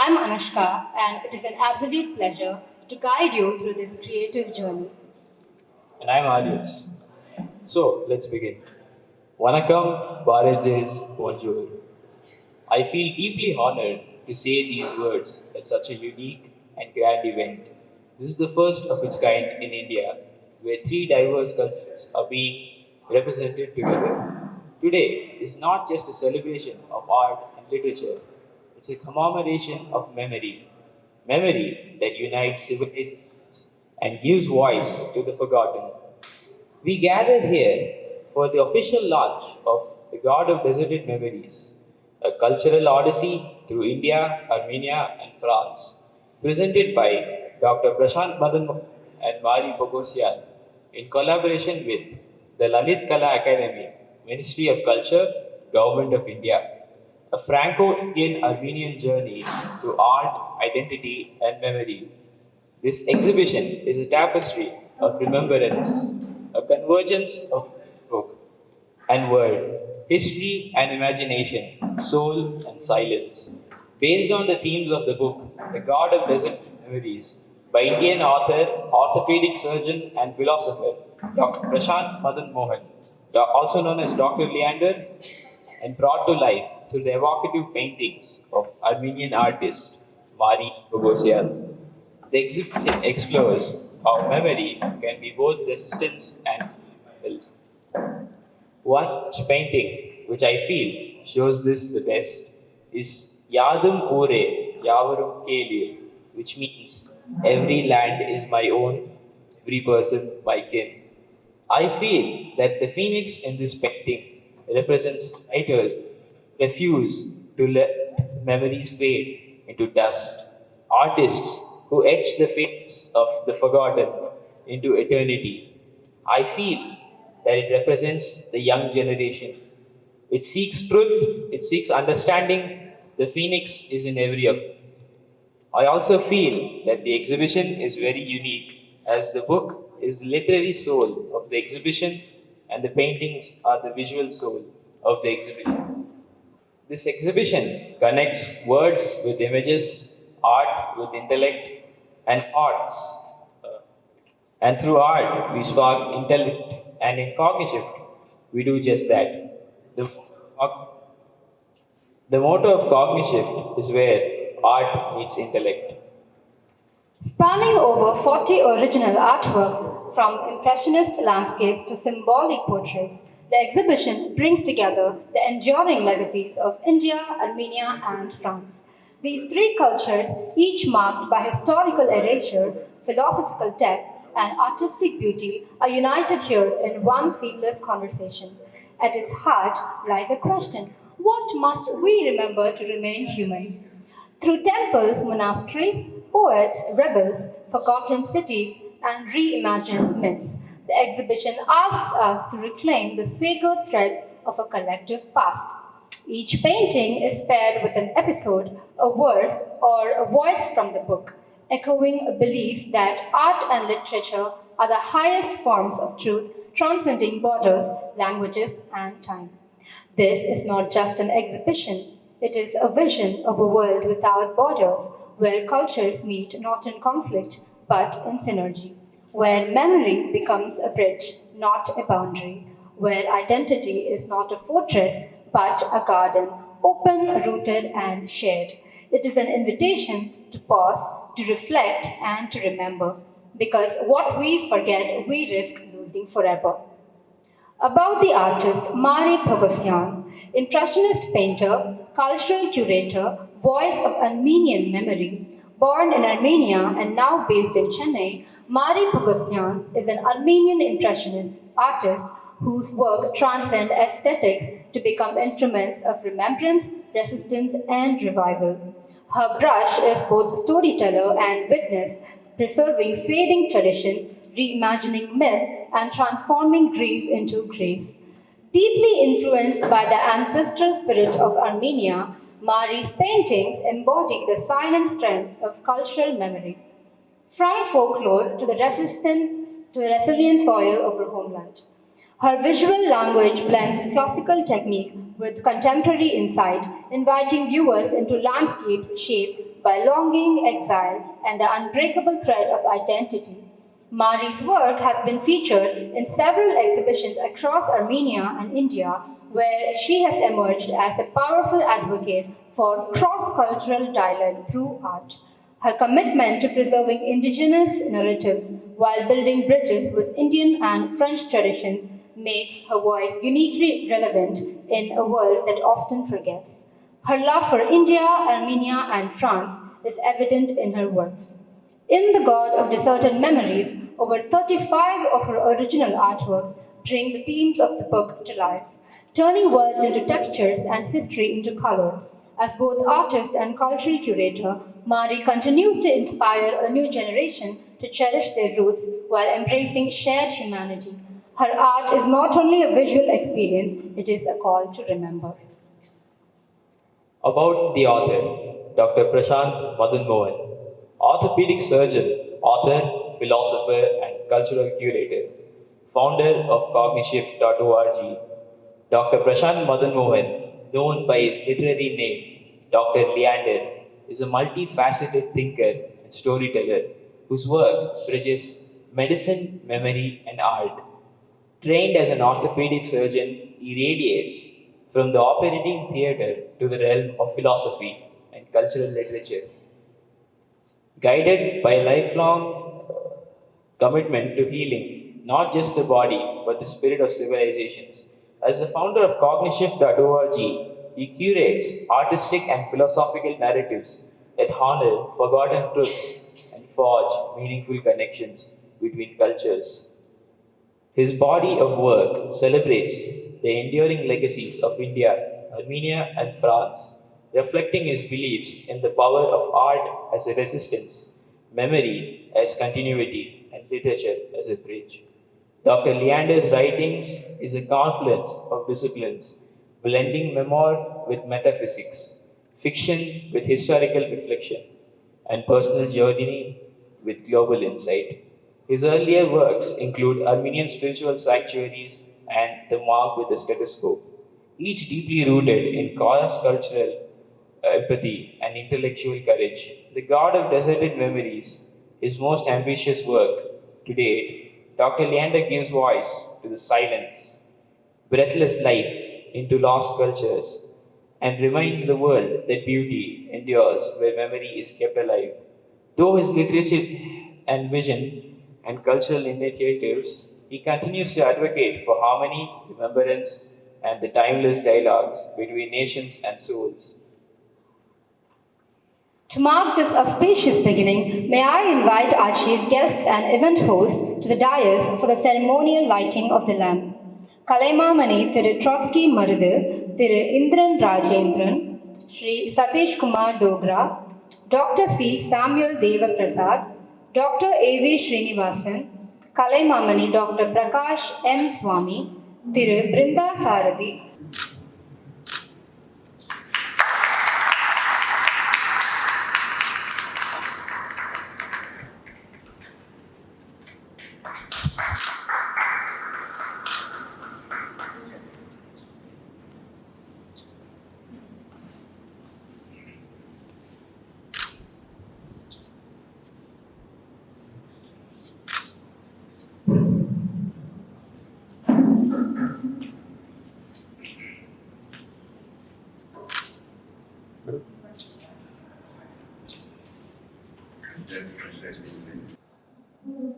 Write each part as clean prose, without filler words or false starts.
I'm Anushka, and it is an absolute pleasure to guide you through this creative journey. And I'm Arius. So let's begin. Vanakkam, Barajas, bonjour. I feel deeply honored to say these words at such a unique and grand event. This is the first of its kind in India, where three diverse cultures are being represented together. Today is not just a celebration of art and literature, it's a commemoration of memory. Memory that unites civilizations and gives voice to the forgotten. We gathered here for the official launch of The God of Deserted Memories, a cultural odyssey through India, Armenia, and France, presented by Dr. Prashant Madanmohan and Mari Poghostan in collaboration with the Lalit Kala Academy, Ministry of Culture, Government of India. A Franco-Indian Armenian journey through art, identity, and memory. This exhibition is a tapestry of remembrance, a convergence of book and word, history and imagination, soul and silence. Based on the themes of the book, The God of Desert Memories, by Indian author, orthopedic surgeon, and philosopher Dr. Prashant Madanmohan, also known as Dr. Leander, and brought to life through the evocative paintings of Armenian artist Mari Bogosian. The exhibition explores how memory can be both resistance and survival. One painting, which I feel shows this the best, is Yadum Ure Yavarum Kelir, which means every land is my own, every person my kin. I feel that the phoenix in this painting represents writers who refuse to let memories fade into dust, artists who etch the face of the forgotten into eternity. I feel that it represents the young generation. It seeks truth, it seeks understanding. The phoenix is in every of us. I also feel that the exhibition is very unique as the book is the literary soul of the exhibition and the paintings are the visual soul of the exhibition. This exhibition connects words with images, art with intellect, and arts. Uh, and through art, we spark intellect, and in Cognishift, we do just that. The, the motto of Cognishift is where art meets intellect. Spanning over 40 original artworks, from impressionist landscapes to symbolic portraits, the exhibition brings together the enduring legacies of India, Armenia, and France. These three cultures, each marked by historical erasure, philosophical depth, and artistic beauty, are united here in one seamless conversation. At its heart lies a question: what must we remember to remain human? Through temples, monasteries, poets, rebels, forgotten cities, and reimagined myths, the exhibition asks us to reclaim the sacred threads of a collective past. Each painting is paired with an episode, a verse, or a voice from the book, echoing a belief that art and literature are the highest forms of truth, transcending borders, languages, and time. This is not just an exhibition, it is a vision of a world without borders, where cultures meet not in conflict but in synergy, where memory becomes a bridge, not a boundary, where identity is not a fortress but a garden, open, rooted, and shared. It is an invitation to pause, to reflect, and to remember, because what we forget, we risk losing forever. About the artist Mari Poghostan, impressionist painter, cultural curator, voice of Armenian memory, born in Armenia and now based in Chennai, Mari Poghostan is an Armenian impressionist artist whose work transcend aesthetics to become instruments of remembrance, resistance, and revival. Her brush is both storyteller and witness, preserving fading traditions, reimagining myth, and transforming grief into grace. Deeply influenced by the ancestral spirit of Armenia, Mari's paintings embody the silent strength of cultural memory. From folklore to the resilient soil of her homeland. Her visual language blends classical technique with contemporary insight, inviting viewers into landscapes shaped by longing, exile, and the unbreakable thread of identity. Mari's work has been featured in several exhibitions across Armenia and India, where she has emerged as a powerful advocate for cross cultural dialogue through art. Her commitment to preserving indigenous narratives while building bridges with Indian and French traditions makes her voice uniquely relevant in a world that often forgets. Her love for India, Armenia, and France is evident in her works. In The God of Deserted Memories, over 35 of her original artworks bring the themes of the book to life, turning words into textures and history into color. As both artist and cultural curator, Mari continues to inspire a new generation to cherish their roots while embracing shared humanity. Her art is not only a visual experience, it is a call to remember. About the author, Dr. Prashant Madanmohan, orthopedic surgeon, author, philosopher, and cultural curator, founder of Cognishift.org. Dr. Prashant Madanmohan, known by his literary name, Dr. Leander, is a multifaceted thinker and storyteller whose work bridges medicine, memory, and art. Trained as an orthopedic surgeon, he radiates from the operating theatre to the realm of philosophy and cultural literature. Guided by a lifelong commitment to healing, not just the body, but the spirit of civilizations. As the founder of Cognishift.org, he curates artistic and philosophical narratives that honor forgotten truths and forge meaningful connections between cultures. His body of work celebrates the enduring legacies of India, Armenia, and France, reflecting his beliefs in the power of art as a resistance, memory as continuity, and literature as a bridge. Dr. Leander's writings is a confluence of disciplines, blending memoir with metaphysics, fiction with historical reflection, and personal journey with global insight. His earlier works include Armenian spiritual sanctuaries and The Monk with the Stethoscope, each deeply rooted in cross-cultural empathy and intellectual courage. The God of Deserted Memories, his most ambitious work to date, Dr. Leander gives voice to the silence, breathless life into lost cultures, and reminds the world that beauty endures where memory is kept alive. Though his literature and vision and cultural initiatives, he continues to advocate for harmony, remembrance, and the timeless dialogues between nations and souls. To mark this auspicious beginning, may I invite our chief guest and event host to the dais for the ceremonial lighting of the lamp. Kalaimamani Thiru Trotsky Marudu, Thiru Indran Rajendran, Sri Satish Kumar Dogra, Dr. C. Samuel Deva Prasad, Dr. A.V. Srinivasan, Kalaimamani Dr. Prakash M. Swami, Thiru Brinda Sarathi,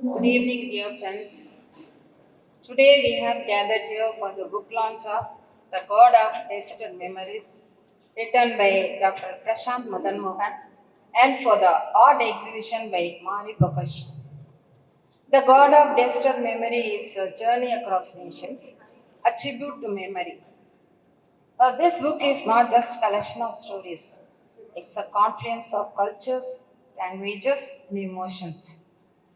Good evening, dear friends. Today we have gathered here for the book launch of The God of Deserted Memories, written by Dr. Prashant Madanmohan, and for the art exhibition by Mari Poghostan. The God of Deserted Memory is a journey across nations, a tribute to memory. This book is not just a collection of stories. It's a confluence of cultures, languages, and emotions.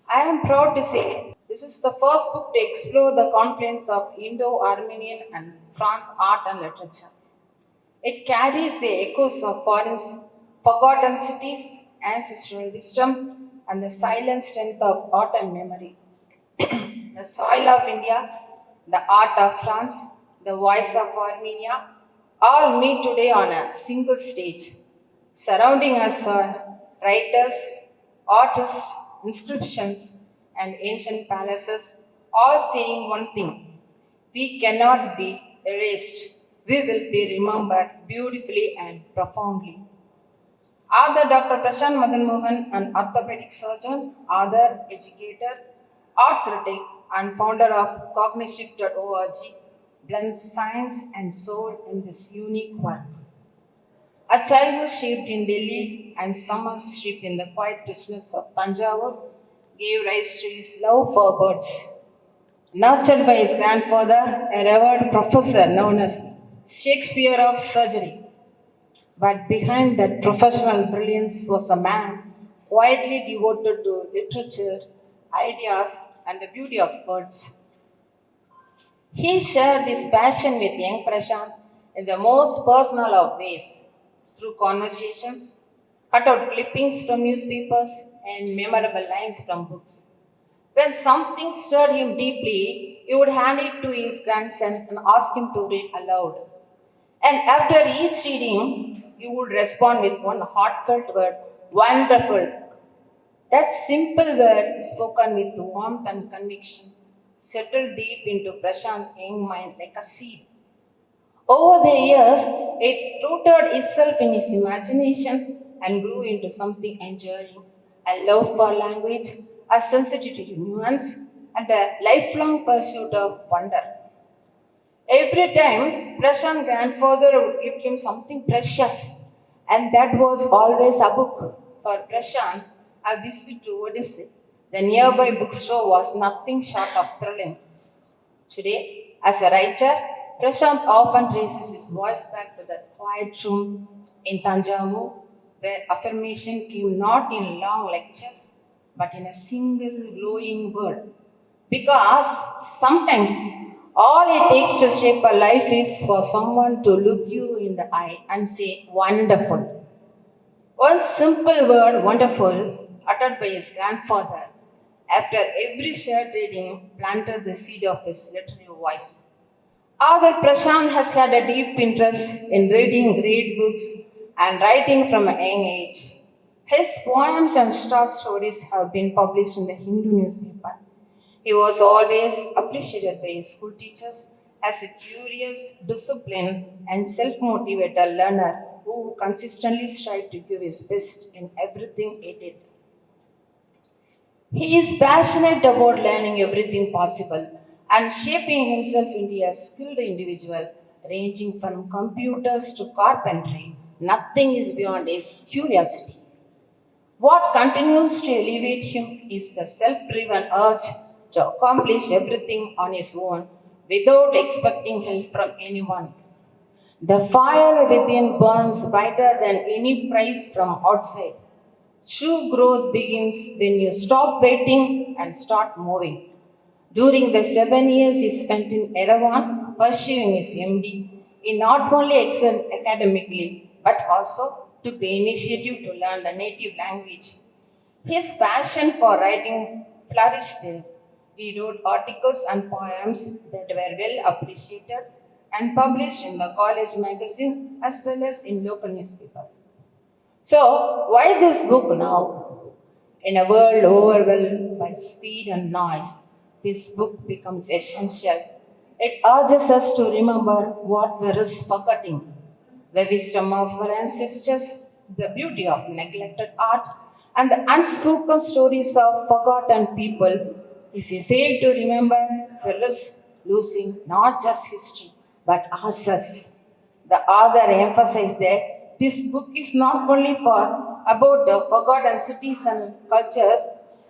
I am proud to say this is the first book to explore the confluence of Indo-Armenian and France art and literature. It carries the echoes of foreign, forgotten cities, ancestral wisdom, and the silent strength of art and memory. The soil of India, the art of France, the voice of Armenia, all meet today on a single stage. Surrounding us are writers, artists, inscriptions, and ancient palaces, all saying one thing: we cannot be erased. We will be remembered beautifully and profoundly. Author Dr. Prashant Madanmohan, an orthopedic surgeon, author, educator, art critic, and founder of cognitive.org, blends science and soul in this unique work. A childhood shaped in Delhi and summers shaped in the quiet richness of Tanjavur gave rise to his love for birds. Nurtured by his grandfather, a revered professor known as Shakespeare of surgery, but behind that professional brilliance was a man quietly devoted to literature, ideas, and the beauty of words. He shared this passion with young Prashant in the most personal of ways, through conversations, cut out clippings from newspapers, and memorable lines from books. When something stirred him deeply, he would hand it to his grandson and ask him to read aloud. And after each reading, you would respond with one heartfelt word: wonderful. That simple word, spoken with warmth and conviction, settled deep into Prashant's young mind like a seed. Over the years, it rooted itself in his imagination and grew into something enduring: a love for language, a sensitivity to nuance, and a lifelong pursuit of wonder. Every time, Prashant's grandfather would give him something precious, and that was always a book. For Prashant, a visit to Odissi, the nearby bookstore, was nothing short of thrilling. Today, as a writer, Prashant often raises his voice back to that quiet room in Tanjavur, where affirmation came not in long lectures, but in a single glowing word. Because sometimes all it takes to shape a life is for someone to look you in the eye and say, wonderful. One simple word, wonderful, uttered by his grandfather after every shared reading, planted the seed of his literary voice. Author Prashant has had a deep interest in reading great books and writing from a young age. His poems and short stories have been published in the Hindu newspaper. He was always appreciated by his school teachers as a curious, disciplined, and self motivated learner who consistently strived to give his best in everything he did. He is passionate about learning everything possible and shaping himself into a skilled individual, ranging from computers to carpentry. Nothing is beyond his curiosity. What continues to elevate him is the self driven urge to accomplish everything on his own without expecting help from anyone. The fire within burns brighter than any praise from outside. True growth begins when you stop waiting and start moving. During the 7 years he spent in Yerevan pursuing his MD, he not only excelled academically but also took the initiative to learn the native language. His passion for writing flourished there. He wrote articles and poems that were well appreciated and published in the college magazine as well as in local newspapers. So, why this book now? In a world overwhelmed by speed and noise, this book becomes essential. It urges us to remember what we risk forgetting: the wisdom of our ancestors, the beauty of neglected art, and the unspoken stories of forgotten people. If we fail to remember, we risk losing not just history but ourselves. The author emphasized that this book is not only for about the forgotten cities and cultures,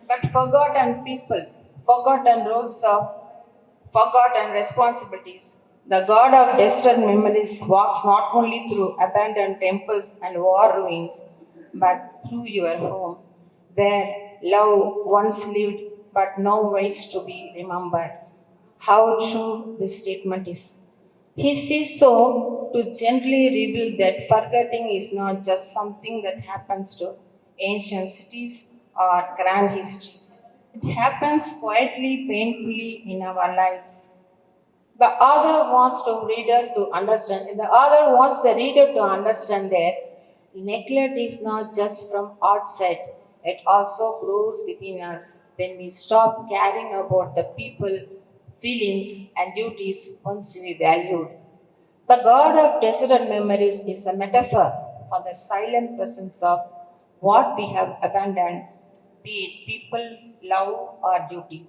but forgotten people, forgotten roles of forgotten responsibilities. The God of distant memories walks not only through abandoned temples and war ruins, but through your home, where love once lived but now waits to be remembered. How true this statement is. He sees so to gently reveal that forgetting is not just something that happens to ancient cities or grand histories. It happens quietly, painfully in our lives. The author wants the author wants the reader to understand that neglect is not just from outside, it also grows within us when we stop caring about the people, feelings, and duties once we valued. The God of deserted memories is a metaphor for the silent presence of what we have abandoned, be it people, love, or duty.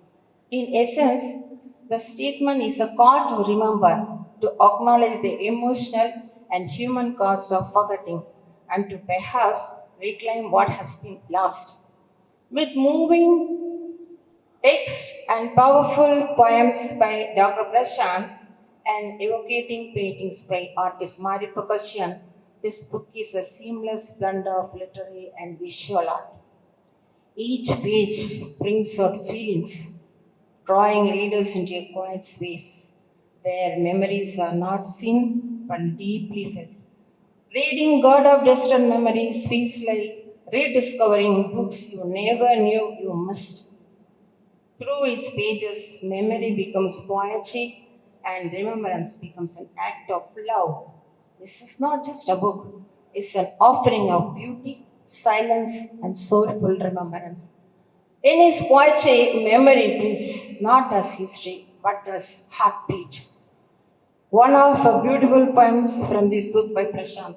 In essence, the statement is a call to remember, to acknowledge the emotional and human cost of forgetting, and to perhaps reclaim what has been lost. With moving text and powerful poems by Dr. Prashant and evocating paintings by artist Mari Prakash, this book is a seamless blend of literary and visual art. Each page brings out feelings, drawing readers into a quiet space where memories are not seen but deeply felt. Reading God of Distant Memories feels like rediscovering books you never knew you missed. Through its pages, memory becomes poetry and remembrance becomes an act of love. This is not just a book, it's an offering of beauty, silence, and soulful remembrance. In his poetry, memory breathes not as history but as heartbeat. One of the beautiful poems from this book by Prashant.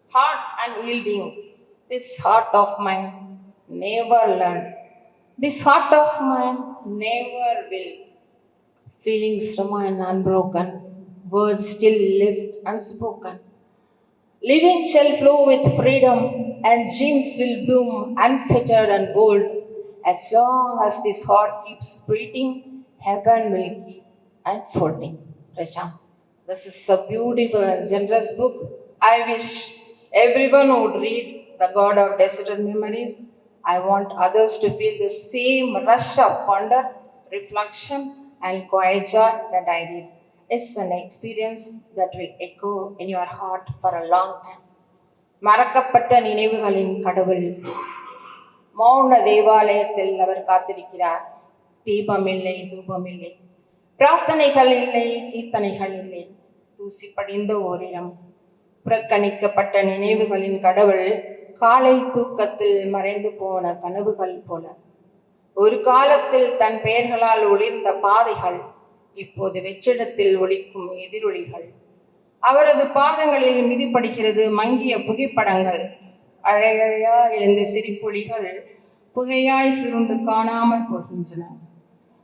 Heart unyielding, this heart of mine never learned. This heart of mine never will. Feelings remain unbroken, words still live unspoken. Living shall flow with freedom, and dreams will bloom unfettered and bold. As long as this heart keeps beating, heaven will keep unfolding. Prashant, this is a beautiful and generous book. I wish everyone would read The God of Deserted Memories. I want others to feel the same rush of wonder, reflection, and quiet joy that I did. It's an experience that will echo in your heart for a long time. மறக்கப்பட்ட நினைவுகளின் கடவுள் மௌன தேவாலயத்தில் அவர் காத்திருக்கிறார். தீபமில்லை, தூபமில்லை, பிரார்த்தனைகள் இல்லை, கீர்த்தனைகள் இல்லை, தூசி படிந்த ஓரிடம். புறக்கணிக்கப்பட்ட நினைவுகளின் கடவுள் காலை தூக்கத்தில் மறைந்து போன கனவுகள் போல. ஒரு காலத்தில் தன் பெயர்களால் ஒளிர்ந்த பாதைகள் இப்போது வெற்றிடத்தில் ஒலிக்கும் எதிரொலிகள். அவரது பாதங்களில் மிதிப்படுகிறது மங்கிய புகைப்படங்கள். அழையழையா எழுந்த சிரிப்பொலிகள் புகையாய் சுருண்டு காணாமல் போகின்றன.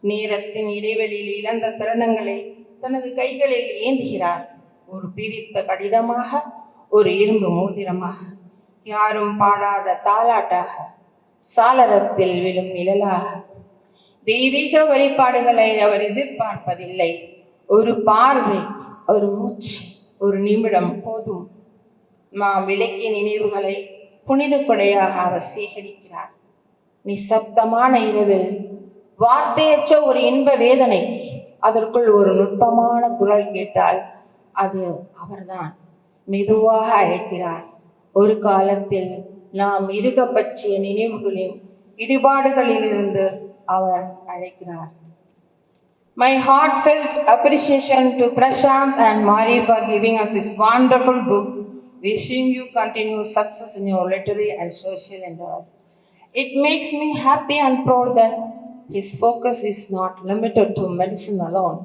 நேரத்தின் இடைவெளியில் இழந்த தருணங்களை தனது கைகளில் ஏந்துகிறார். ஒரு பிரித்த கடிதமாக, ஒரு இரும்பு மோதிரமாக, யாரும் பாடாத தாலாட்டாக, சாளரத்தில் விழும் நிழலாக. தெய்வீக வழிபாடுகளை அவர் எதிர்பார்ப்பதில்லை. ஒரு பார்வை, ஒரு மூச்சு, ஒரு நிமிடம் போதும். நாம் விளக்கிய நினைவுகளை புனித கொடையாக அவர் சேகரிக்கிறார். நிசப்தமான இரவில் வார்த்தையற்ற ஒரு இன்ப வேதனை, அதற்குள் ஒரு நுட்பமான குரல் கேட்டால் அது அவர்தான். மெதுவாக அழைக்கிறார். ஒரு காலத்தில் நாம் இருக பற்றிய நினைவுகளின் இடிபாடுகளிலிருந்து அவர் அழைக்கிறார். My heartfelt appreciation to Prashant and Mari for giving us this wonderful book. Wishing you continued success in your literary and social endeavors. It makes me happy and proud that his focus is not limited to medicine alone.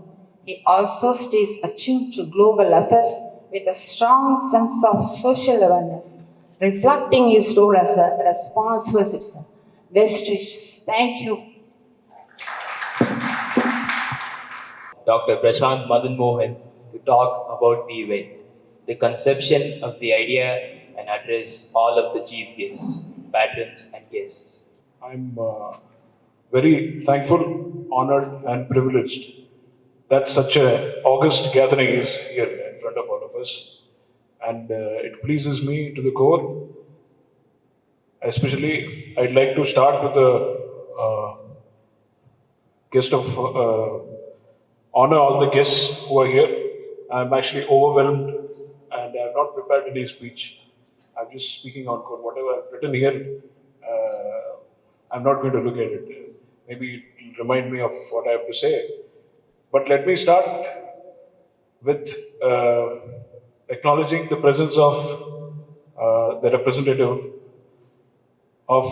He also stays attuned to global affairs with a strong sense of social awareness, reflecting his role as a responsible citizen. Best wishes. Thank you. Dr. Prashant Madanmohan to talk about the event, the conception of the idea, and address all of the chief guests, patrons, and guests. I'm very thankful, honored, and privileged that such a august gathering is here in front of all of us, and it pleases me to the core. Especially, I'd like to start with the guest of honor all the guests who are here. I'm actually overwhelmed, and I have not prepared any speech. I'm just speaking on code. Whatever I've written here, I'm not going to look at it. Maybe it will remind me of what I have to say. But let me start with acknowledging the presence of the representative of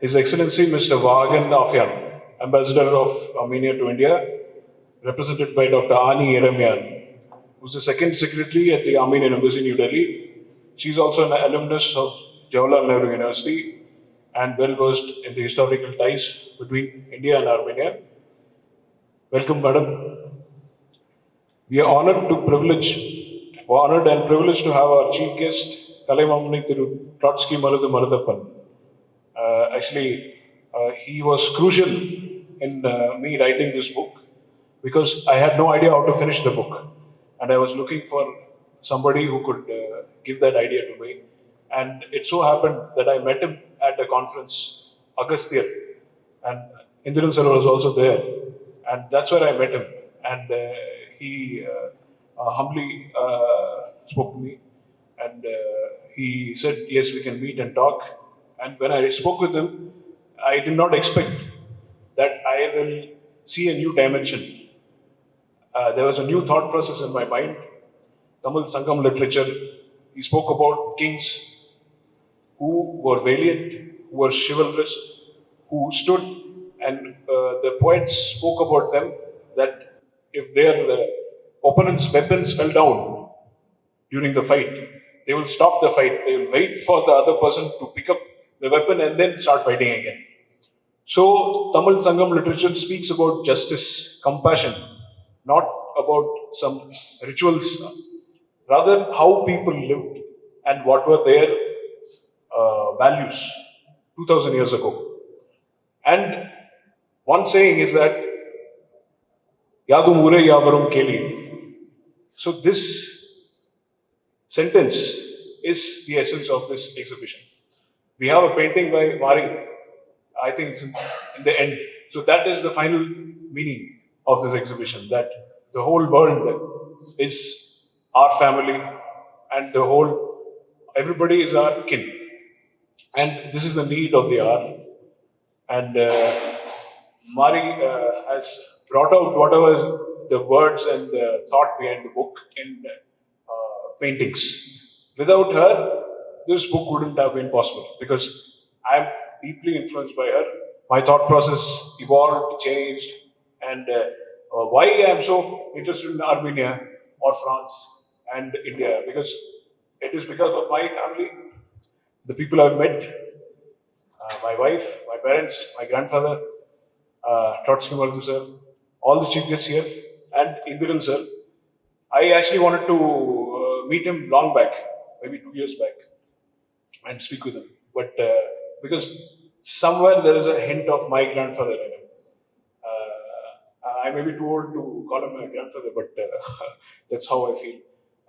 His Excellency Mr. Vagan Afyan, Ambassador of Armenia to India, represented by Dr. Ani Yeremian, who's the second secretary at the Armenian Embassy, New Delhi. She's also an alumnus of Jawaharlal Nehru University and well versed in the historical ties between India and Armenia. Welcome, madam. We are honored and privileged to have our chief guest, Kalaimamani Thiru Trotsky Maradu Maradappan. He was crucial in me writing this book because I had no idea how to finish the book, and I was looking for somebody who could give that idea to me. And it so happened that I met him at a conference, Agastya, and Indiran sir was also there, and that's where I met him. And he humbly spoke to me, and he said, "Yes, we can meet and talk." And when I spoke with him, I did not expect that I will see a new dimension. There was a new thought process in my mind. Tamil Sangam literature. He spoke about kings who were valiant, who were chivalrous, who stood, and the poets spoke about them that if their opponent's weapons fell down during the fight, they will stop the fight. They will wait for the other person to pick up the weapon and then start fighting again. So, Tamil Sangam literature speaks about justice, compassion, not about some rituals, rather, how people lived and what were their values 2000 years ago. And one saying is that Yadum Ure Yavarum Keli. So, this sentence is the essence of this exhibition. We have a painting by Mari, I think it's in the end. So that is the final meaning of this exhibition, that the whole world is our family and the whole, everybody is our kin. And this is the need of the hour. And Mari has brought out whatever is the words and the thought behind the book in paintings. Without her, this book wouldn't have been possible because I'm deeply influenced by her. My thought process evolved, changed, and why I'm so interested in Armenia or France and India, because it is because of my family, the people I've met, my wife, my parents, my grandfather, Trotsky Mardu sir, all the chief guests here, and Indiran sir. I actually wanted to meet him long back, maybe 2 years back, and speak with him. But because somewhere there is a hint of my grandfather in him. I may be too old to call him my grandfather, but that's how I feel.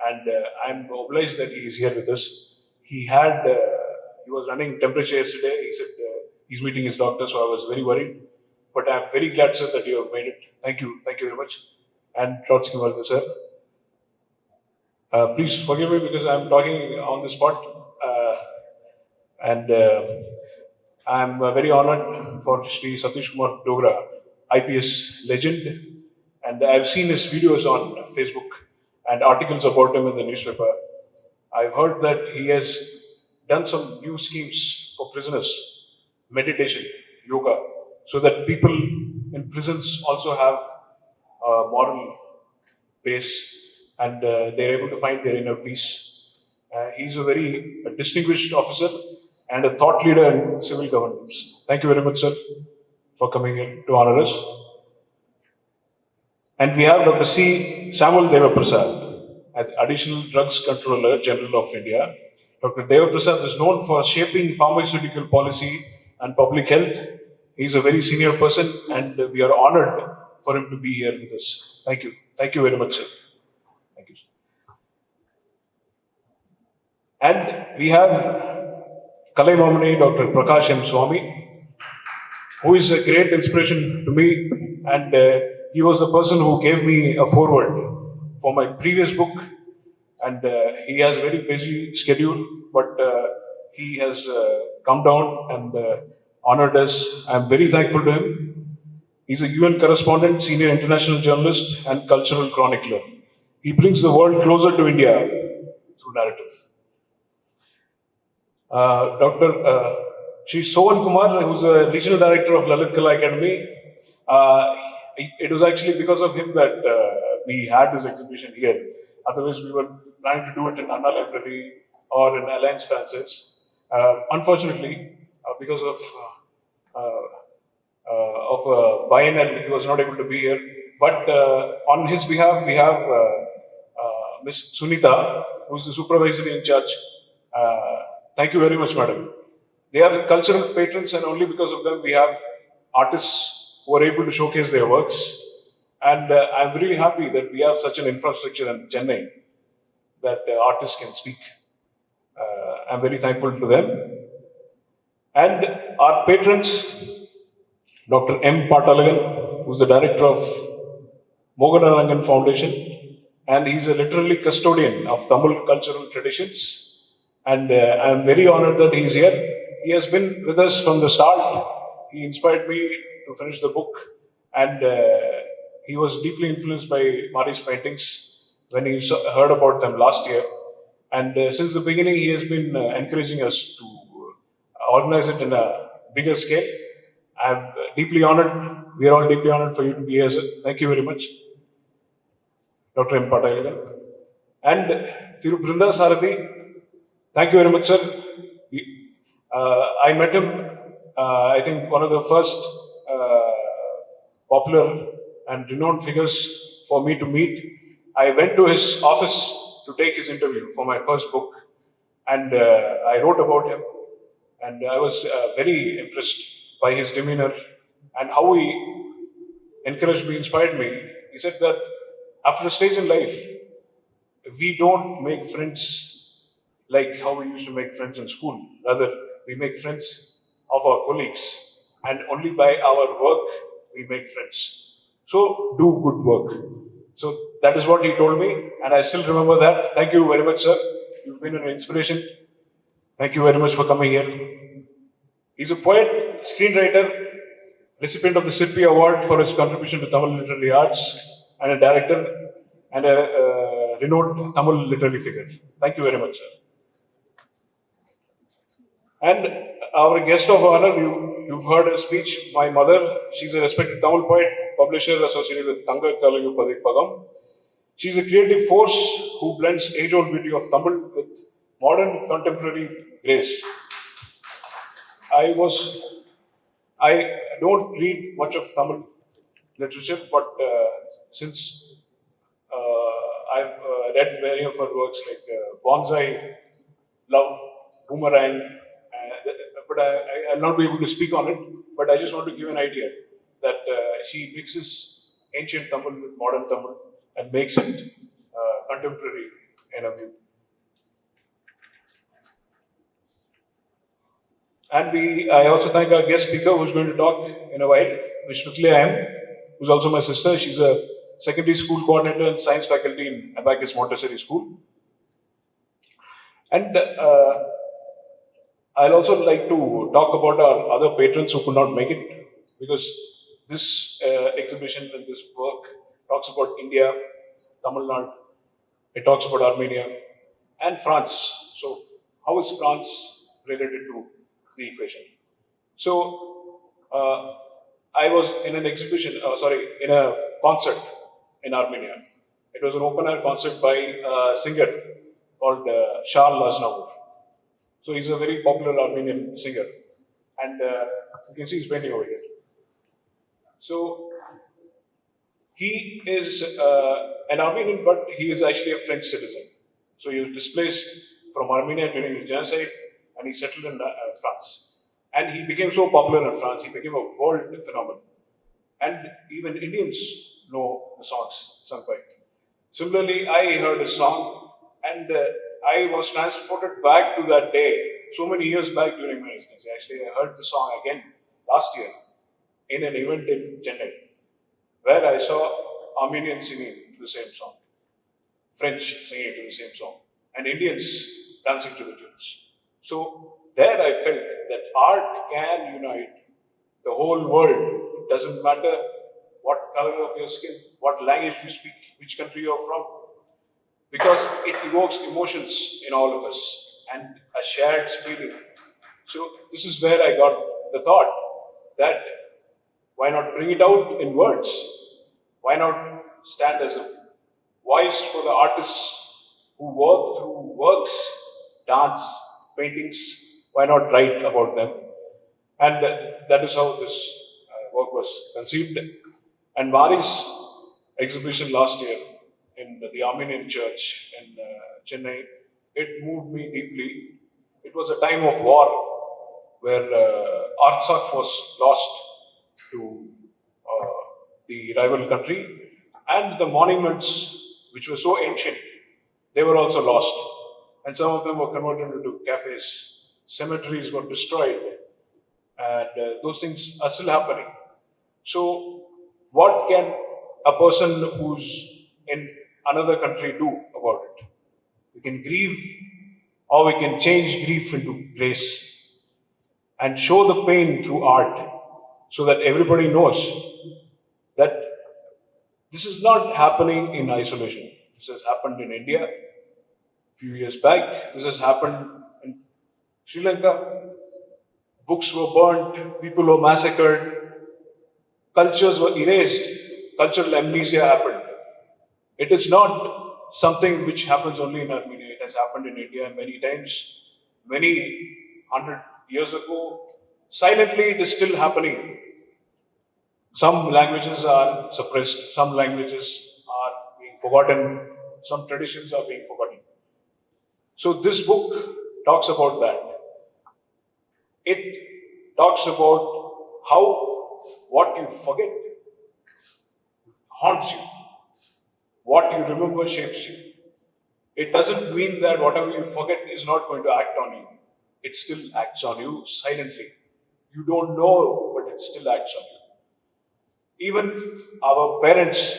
And I'm obliged that he is here with us. He was running temperature yesterday. He said he's meeting his doctor, so I was very worried. But I'm very glad, sir, that you have made it. Thank you very much. And Trotsky Martha, sir. Please forgive me because I'm talking on the spot. And I'm very honored for Sri Satish Kumar Dogra, IPS legend. And I've seen his videos on Facebook and articles about him in the newspaper. I've heard that he has done some new schemes for prisoners, meditation, yoga, so that people in prisons also have a moral base and they're able to find their inner peace. He's a very distinguished officer and a thought leader in civil governance. Thank you very much, sir, for coming in to honor us. And we have Dr. C. Samuel Devaprasad as Additional Drugs Controller General of India. Dr. Devaprasad is known for shaping pharmaceutical policy and public health. He's a very senior person, and we are honored for him to be here with us. Thank you. Thank you very much, sir. Thank you. And we have Kalaimamani Dr. Prakash M. Swami, who is a great inspiration to me, and he was the person who gave me a foreword for my previous book. And he has a very busy schedule, but he has come down and honored us. I'm very thankful to him. He's a UN correspondent, senior international journalist, and cultural chronicler. He brings the world closer to India through narrative. Dr. Shri Sohan Kumar, who's a regional director of Lalit Kala Academy. It was actually because of him that we had this exhibition here. Otherwise, we were planning to do it in Anna Library or in Alliance Francis. Unfortunately, because of biennial, he was not able to be here. But on his behalf, we have Miss Sunita, who is the supervisory in charge. Uh, Thank you very much, madam. They are cultural patrons, and only because of them we have artists who are able to showcase their works. And I'm really happy that we have such an infrastructure in Chennai that artists can speak. I'm very thankful to them. And our patrons, Dr. M. Patalagan, who's the director of Moganarangan Foundation, and he's a literally custodian of Tamil cultural traditions. And I'm very honored that he's here. He has been with us from the start. He inspired me to finish the book, and he was deeply influenced by Mari's paintings when he heard about them last year. And since the beginning, he has been encouraging us to organize it in a bigger scale. I'm deeply honored. We are all deeply honored for you to be here, sir. Thank you very much. Dr. M. Patalagan. And Thiru Brinda Sarathi, thank you very much, sir. I met him, I think, one of the first uh, popular and renowned figures for me to meet. I went to his office to take his interview for my first book, and I wrote about him, and I was very impressed by his demeanor and how he encouraged me, inspired me. He said that after a stage in life, we don't make friends like how we used to make friends in school. Rather, we make friends of our colleagues, and only by our work we make friends. So, do good work. So, that is what he told me, and I still remember that. Thank you very much, sir. You've been an inspiration. Thank you very much for coming here. He's a poet, screenwriter, recipient of the Sirpi Award for his contribution to Tamil literary arts, and a director and a renowned Tamil literary figure. Thank you very much, sir. And our guest of honor, you've heard her speech. My mother, she's a respected Tamil poet, publisher associated with Tanga Kalayu Pagam. She's a creative force who blends age-old beauty of Tamil with modern contemporary grace. I was I don't read much of Tamil literature, but since I've read many of her works like Bonsai, Love, Boomerang, but I'll not be able to speak on it. But I just want to give an idea that she mixes ancient Tamil with modern Tamil and makes it contemporary in a view. And I also thank our guest speaker who's going to talk in a while, Ms. Shruti M, who's also my sister. She's a secondary school coordinator and science faculty in Abacus Montessori School. And I'll also like to talk about our other patrons who could not make it, because this exhibition and this work talks about India, Tamil Nadu, it talks about Armenia and France. So, how is France related to the equation? So, I was in an exhibition, in a concert in Armenia. It was an open air concert by a singer called Charles Aznavour. So, he's a very popular Armenian singer. And you can see he's painting over here. So, he is an Armenian, but he is actually a French citizen. So, he was displaced from Armenia during the genocide and he settled in France. And he became so popular in France, he became a world phenomenon. And even Indians know the songs sung by him. Similarly, I heard a song and I was transported back to that day, so many years back during my residency. Actually, I heard the song again last year in an event in Chennai, where I saw Armenians singing the same song, French singing to the same song, and Indians dancing to the tunes. So there I felt that art can unite the whole world. It doesn't matter color of your skin, what language you speak, which country you're from, because it evokes emotions in all of us and a shared feeling. So this is where I got the thought that why not bring it out in words? Why not stand as a voice for the artists who works, dance, paintings? Why not write about them? And that is how this work was conceived. And Mari's exhibition last year in the Armenian church in Chennai, it moved me deeply. It was a time of war where Artsakh was lost to the rival country, and the monuments, which were so ancient, they were also lost. And some of them were converted into cafes. Cemeteries were destroyed, and those things are still happening. So, what can a person who's in another country do about it? We can grieve, or we can change grief into grace and show the pain through art so that everybody knows that this is not happening in isolation. This has happened in India a few years back. This has happened in Sri Lanka. Books were burnt, people were massacred, cultures were erased, cultural amnesia happened. It is not something which happens only in Armenia. It has happened in India many times, many 100 years ago. Silently, it is still happening. Some languages are suppressed, some languages are being forgotten, some traditions are being forgotten. So, this book talks about that. It talks about how what you forget haunts you, what you remember shapes you. It doesn't mean that whatever you forget is not going to act on you. It still acts on you silently. You don't know, but it still acts on you. Even our parents,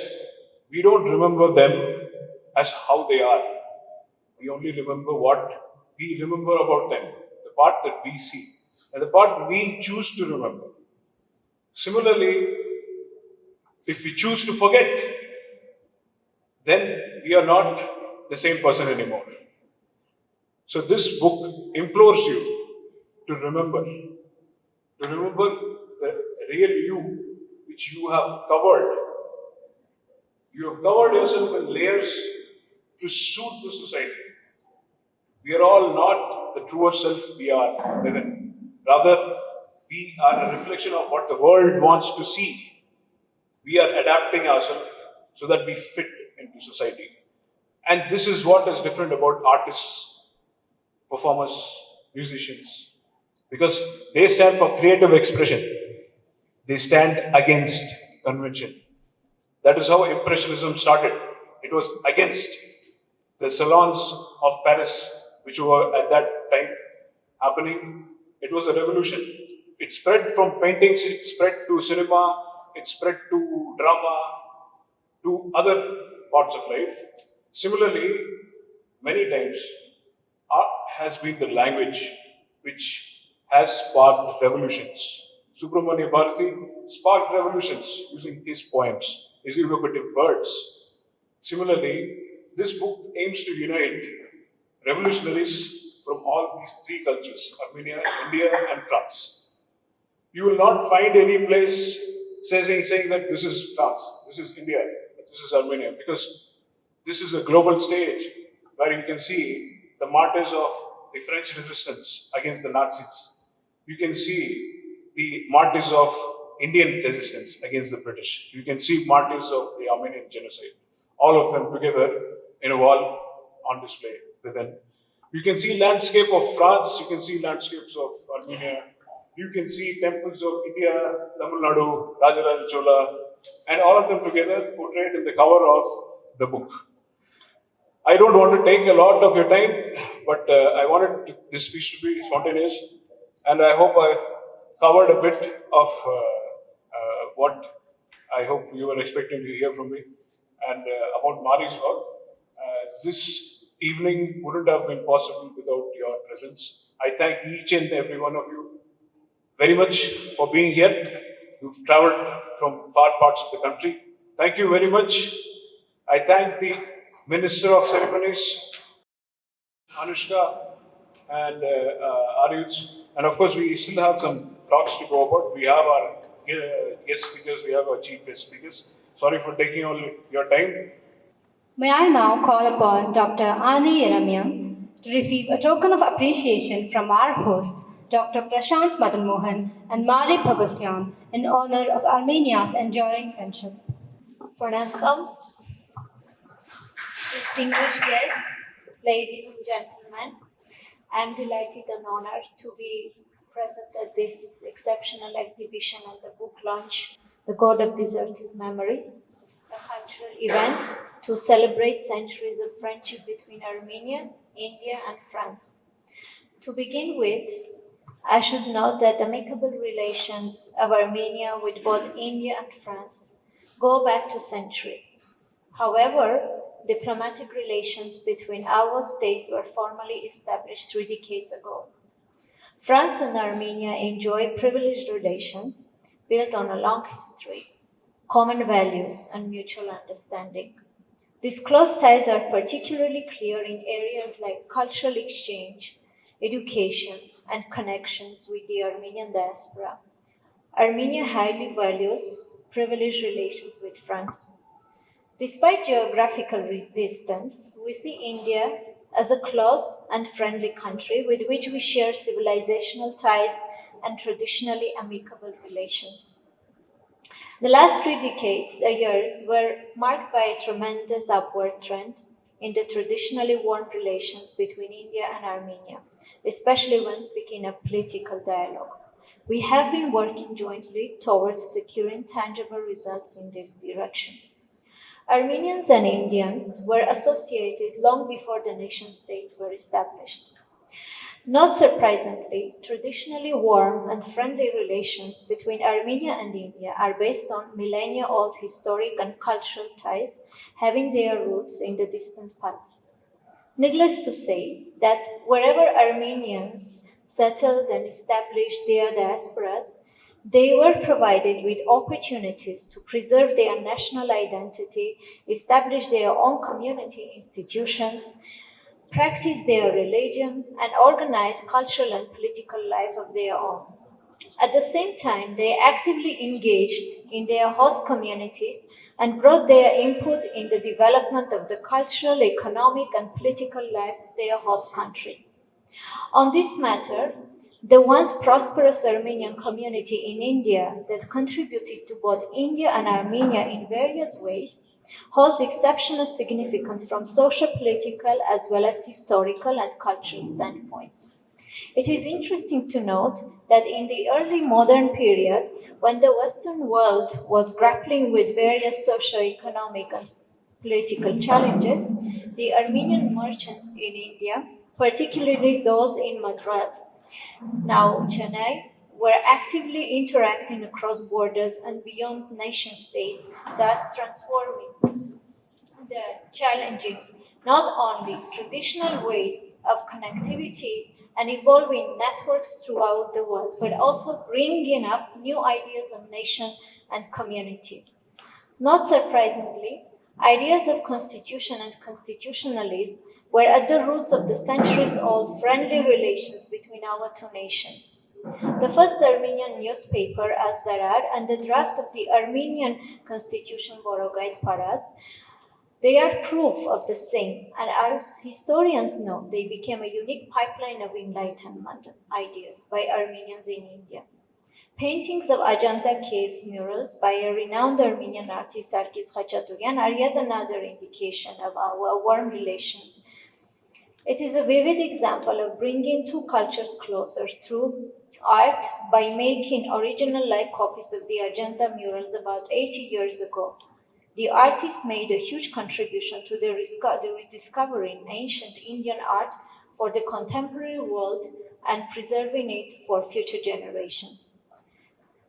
we don't remember them as how they are. We only remember what we remember about them, the part that we see, and the part we choose to remember. Similarly, if we choose to forget, then we are not the same person anymore. So, this book implores you to remember the real you, which you have covered. You have covered yourself in layers to suit the society. We are all not the truer self we are within. Rather, we are a reflection of what the world wants to see. We are adapting ourselves so that we fit into society. And this is what is different about artists, performers, musicians, because they stand for creative expression. They stand against convention. That is how Impressionism started. It was against the salons of Paris, which were at that time happening. It was a revolution. It spread from paintings, it spread to cinema, it spread to drama, to other parts of life. Similarly, many times, art has been the language which has sparked revolutions. Subramanya Bharati sparked revolutions using his poems, his evocative words. Similarly, this book aims to unite revolutionaries from all these three cultures, Armenia, India, and France. You will not find any place saying that this is France, this is India, this is Armenia, because this is a global stage where you can see the martyrs of the French resistance against the Nazis. You can see the martyrs of Indian resistance against the British. You can see martyrs of the Armenian genocide. All of them together in a wall on display within. You can see landscape of France, you can see landscapes of Armenia, you can see temples of India, Tamil Nadu, Rajaraja Chola, and all of them together portrayed in the cover of the book. I don't want to take a lot of your time, but I wanted this speech to be spontaneous, and I hope I've covered a bit of what I hope you were expecting to hear from me and about Mari's work. This evening wouldn't have been possible without your presence. I thank each and every one of you very much for being here. You've traveled from far parts of the country. Thank you very much. I thank the Minister of Ceremonies, Anushka, and Aryuj. And of course, we still have some talks to go about. We have our guest speakers, we have our chief guest speakers. Sorry for taking all your time. May I now call upon Dr. Ani Yeramian to receive a token of appreciation from our hosts, Dr. Prashant Madanmohan and Mari Poghostan, in honor of Armenia's enduring friendship. Vanakkam, distinguished guests, ladies and gentlemen. I'm delighted and honored to be present at this exceptional exhibition and the book launch, The God of Deserted Memories, a cultural event to celebrate centuries of friendship between Armenia, India, and France. To begin with, I should note that amicable relations of Armenia with both India and France go back to centuries. However, diplomatic relations between our states were formally established 3 decades ago. France and Armenia enjoy privileged relations built on a long history, common values, and mutual understanding. These close ties are particularly clear in areas like cultural exchange, education, and connections with the Armenian diaspora. Armenia highly values privileged relations with France. Despite geographical distance, we see India as a close and friendly country with which we share civilizational ties and traditionally amicable relations. The last 3 years were marked by a tremendous upward trend in the traditionally warm relations between India and Armenia, especially when speaking of political dialogue. We have been working jointly towards securing tangible results in this direction. Armenians and Indians were associated long before the nation states were established. Not surprisingly, traditionally warm and friendly relations between Armenia and India are based on millennia old historic and cultural ties having their roots in the distant past. Needless to say that wherever Armenians settled and established their diasporas, they were provided with opportunities to preserve their national identity, establish their own community institutions, practice their religion, and organize cultural and political life of their own. At the same time, they actively engaged in their host communities and brought their input in the development of the cultural, economic, and political life of their host countries. On this matter, the once prosperous Armenian community in India that contributed to both India and Armenia in various ways holds exceptional significance from social, political, as well as historical and cultural standpoints. It is interesting to note that in the early modern period, when the Western world was grappling with various socio-economic and political challenges, the Armenian merchants in India, particularly those in Madras, now Chennai, were actively interacting across borders and beyond nation states, thus transforming the challenging not only traditional ways of connectivity and evolving networks throughout the world, but also bringing up new ideas of nation and community. Not surprisingly, ideas of constitution and constitutionalism were at the roots of the centuries old friendly relations between our two nations. The first Armenian newspaper, Azdarar, and the draft of the Armenian constitution, Borogait Parats, they are proof of the same, and as historians know, they became a unique pipeline of enlightenment ideas by Armenians in India. Paintings of Ajanta caves murals by a renowned Armenian artist Sarkis Khachaturian are yet another indication of our warm relations. It is a vivid example of bringing two cultures closer through art by making original like copies of the Ajanta murals about 80 years ago. The artist made a huge contribution to the rediscovering ancient Indian art for the contemporary world and preserving it for future generations.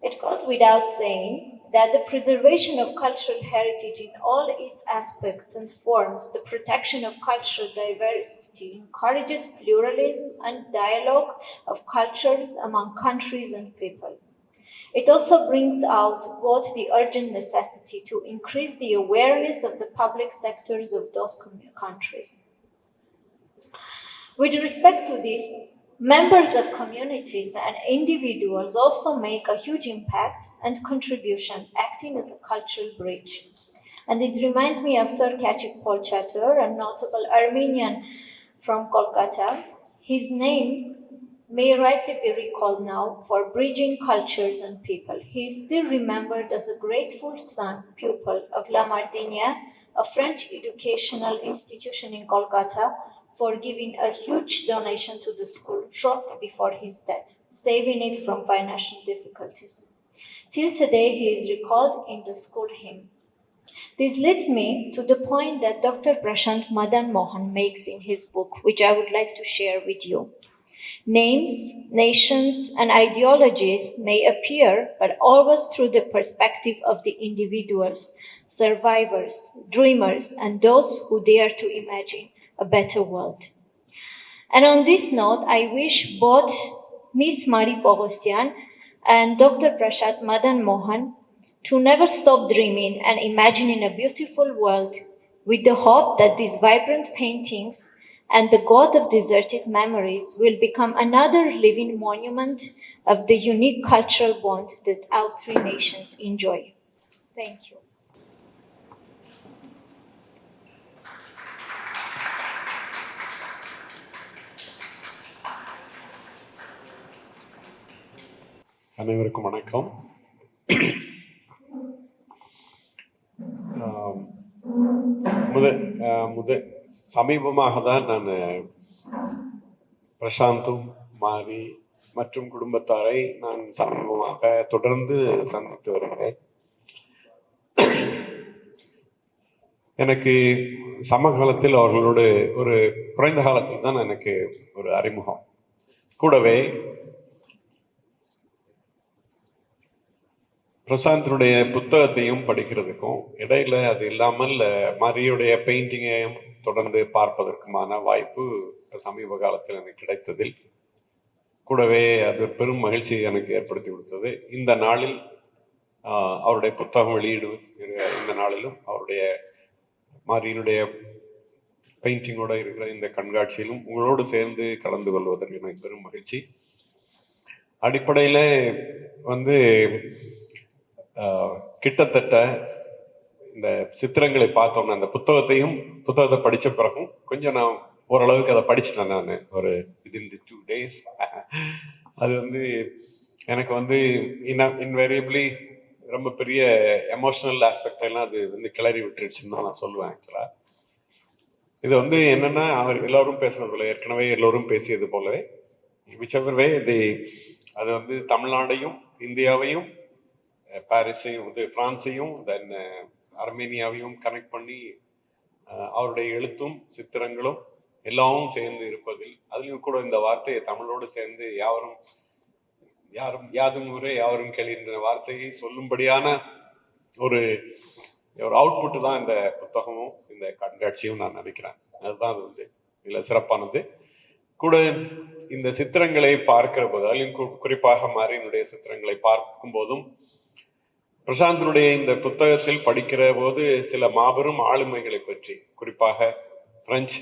It goes without saying that the preservation of cultural heritage in all its aspects and forms, the protection of cultural diversity, encourages pluralism and dialogue of cultures among countries and people. It also brings out both the urgent necessity to increase the awareness of the public sectors of those countries. With respect to this, members of communities and individuals also make a huge impact and contribution, acting as a cultural bridge. And it reminds me of Sir Kachik Polchatur, a notable Armenian from Kolkata. His name may rightly be recalled now for bridging cultures and people. He is still remembered as a grateful son, pupil of La Martiniere, a French educational institution in Kolkata, for giving a huge donation to the school shortly before his death, saving it from financial difficulties. Till today, he is recalled in the school hymn. This leads me to the point that Dr. Prashant Madanmohan makes in his book, which I would like to share with you. Names, nations, and ideologies may appear, but always through the perspective of the individuals, survivors, dreamers, and those who dare to imagine a better world. And on this note, I wish both Miss Mari Poghostan and Dr. Prashant Madanmohan to never stop dreaming and imagining a beautiful world, with the hope that these vibrant paintings and the God of Deserted Memories will become another living monument of the unique cultural bond that our three nations enjoy. Thank you. அனைவருக்கும் வணக்கம். சமீபமாக தான் நான் பிரசாந்தும் மாரி மற்றும் குடும்பத்தாரை நான் சமீபமாக தொடர்ந்து சந்தித்து வருகிறேன். எனக்கு சமகாலத்தில் அவர்களோடு ஒரு குறைந்த காலத்தில் தான் எனக்கு ஒரு அறிமுகம். கூடவே பிரசாந்தனுடைய புத்தகத்தையும் படிக்கிறதுக்கும் இடையில அது இல்லாமல் மாரியுடைய பெயிண்டிங்கையும் தொடர்ந்து பார்ப்பதற்குமான வாய்ப்பு சமீப காலத்தில் எனக்கு கிடைத்ததில் கூடவே அது பெரும் மகிழ்ச்சி எனக்கு ஏற்படுத்தி கொடுத்தது. இந்த நாளில் அவருடைய புத்தகம் வெளியீடு இந்த நாளிலும் அவருடைய மாரியினுடைய பெயிண்டிங்கோட இருக்கிற இந்த கண்காட்சியிலும் உங்களோடு சேர்ந்து கலந்து கொள்வதற்கு எனக்கு பெரும் மகிழ்ச்சி. அடிப்படையில் கிட்டத்தட்ட இந்த சித்திரங்களை பார்த்தோம்னா அந்த புத்தகத்தை படித்த பிறகும் கொஞ்சம் நான் ஓரளவுக்கு அதை படிச்சுட்டேன். நான் ஒரு வித்தின் தி 2 days அது எனக்கு இன்வேரியபிளி ரொம்ப பெரிய எமோஷனல் ஆஸ்பெக்ட் எல்லாம் அது கிளறி விட்டுருச்சுன்னு தான் நான் சொல்லுவேன். ஆக்சுவலா இது என்னன்னா அவர் எல்லோரும் பேசுறது போல, ஏற்கனவே எல்லோரும் பேசியது போலவே விச்செவர் வே அது தமிழ்நாடையும் இந்தியாவையும் பாரிஸையும் பிரான்ஸையும் தென் அர்மேனியாவையும் கனெக்ட் பண்ணி அவருடைய எழுத்தும் சித்திரங்களும் எல்லாமும் சேர்ந்து இருப்பதில் அதுலயும் கூட இந்த வார்த்தையை தமிழோடு சேர்ந்து யாதும் ஊரே யாவரும் கேள்வின்ற வார்த்தையை சொல்லும்படியான ஒரு அவுட்புட் தான் இந்த புத்தகமும் இந்த கண்காட்சியும் நான் நினைக்கிறேன். அதுதான் அது இதுல சிறப்பானது. கூட இந்த சித்திரங்களை பார்க்கிற போது அதுலயும் குறிப்பாக மாரியினுடைய சித்திரங்களை பார்க்கும் போதும் பிரசாந்தனுடைய இந்த புத்தகத்தில் படிக்கிற போது சில மாபெரும் ஆளுமைகளை பற்றி, குறிப்பாக French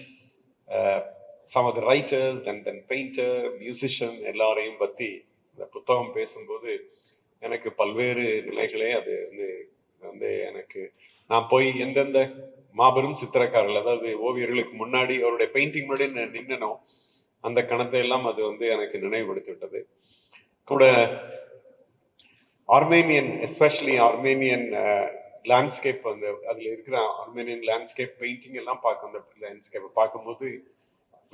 some of the writers and then painter, musician எல்லாரையும் பற்றி இந்த புத்தகம் பேசும்போது எனக்கு பல்வேறு நிலைகளே அது எனக்கு நான் போய் எந்தெந்த மாபெரும் சித்திரக்காரர்கள் அதாவது ஓவியர்களுக்கு முன்னாடி அவருடைய பெயிண்டிங் முன்னாடி நின்னனோ அந்த கணத்தை எல்லாம் அது எனக்கு நினைவுபடுத்தி விட்டது. கூட ஆர்மேனியன் எஸ்பெஷலி ஆர்மேனியன் லேண்ட்ஸ்கேப் அதுல இருக்கிற ஆர்மேனியன் லேண்ட்ஸ்கேப் பெயிண்டிங் எல்லாம் பார்க்கும். அந்த லேண்ட்ஸ்கேப்பை பார்க்கும்போது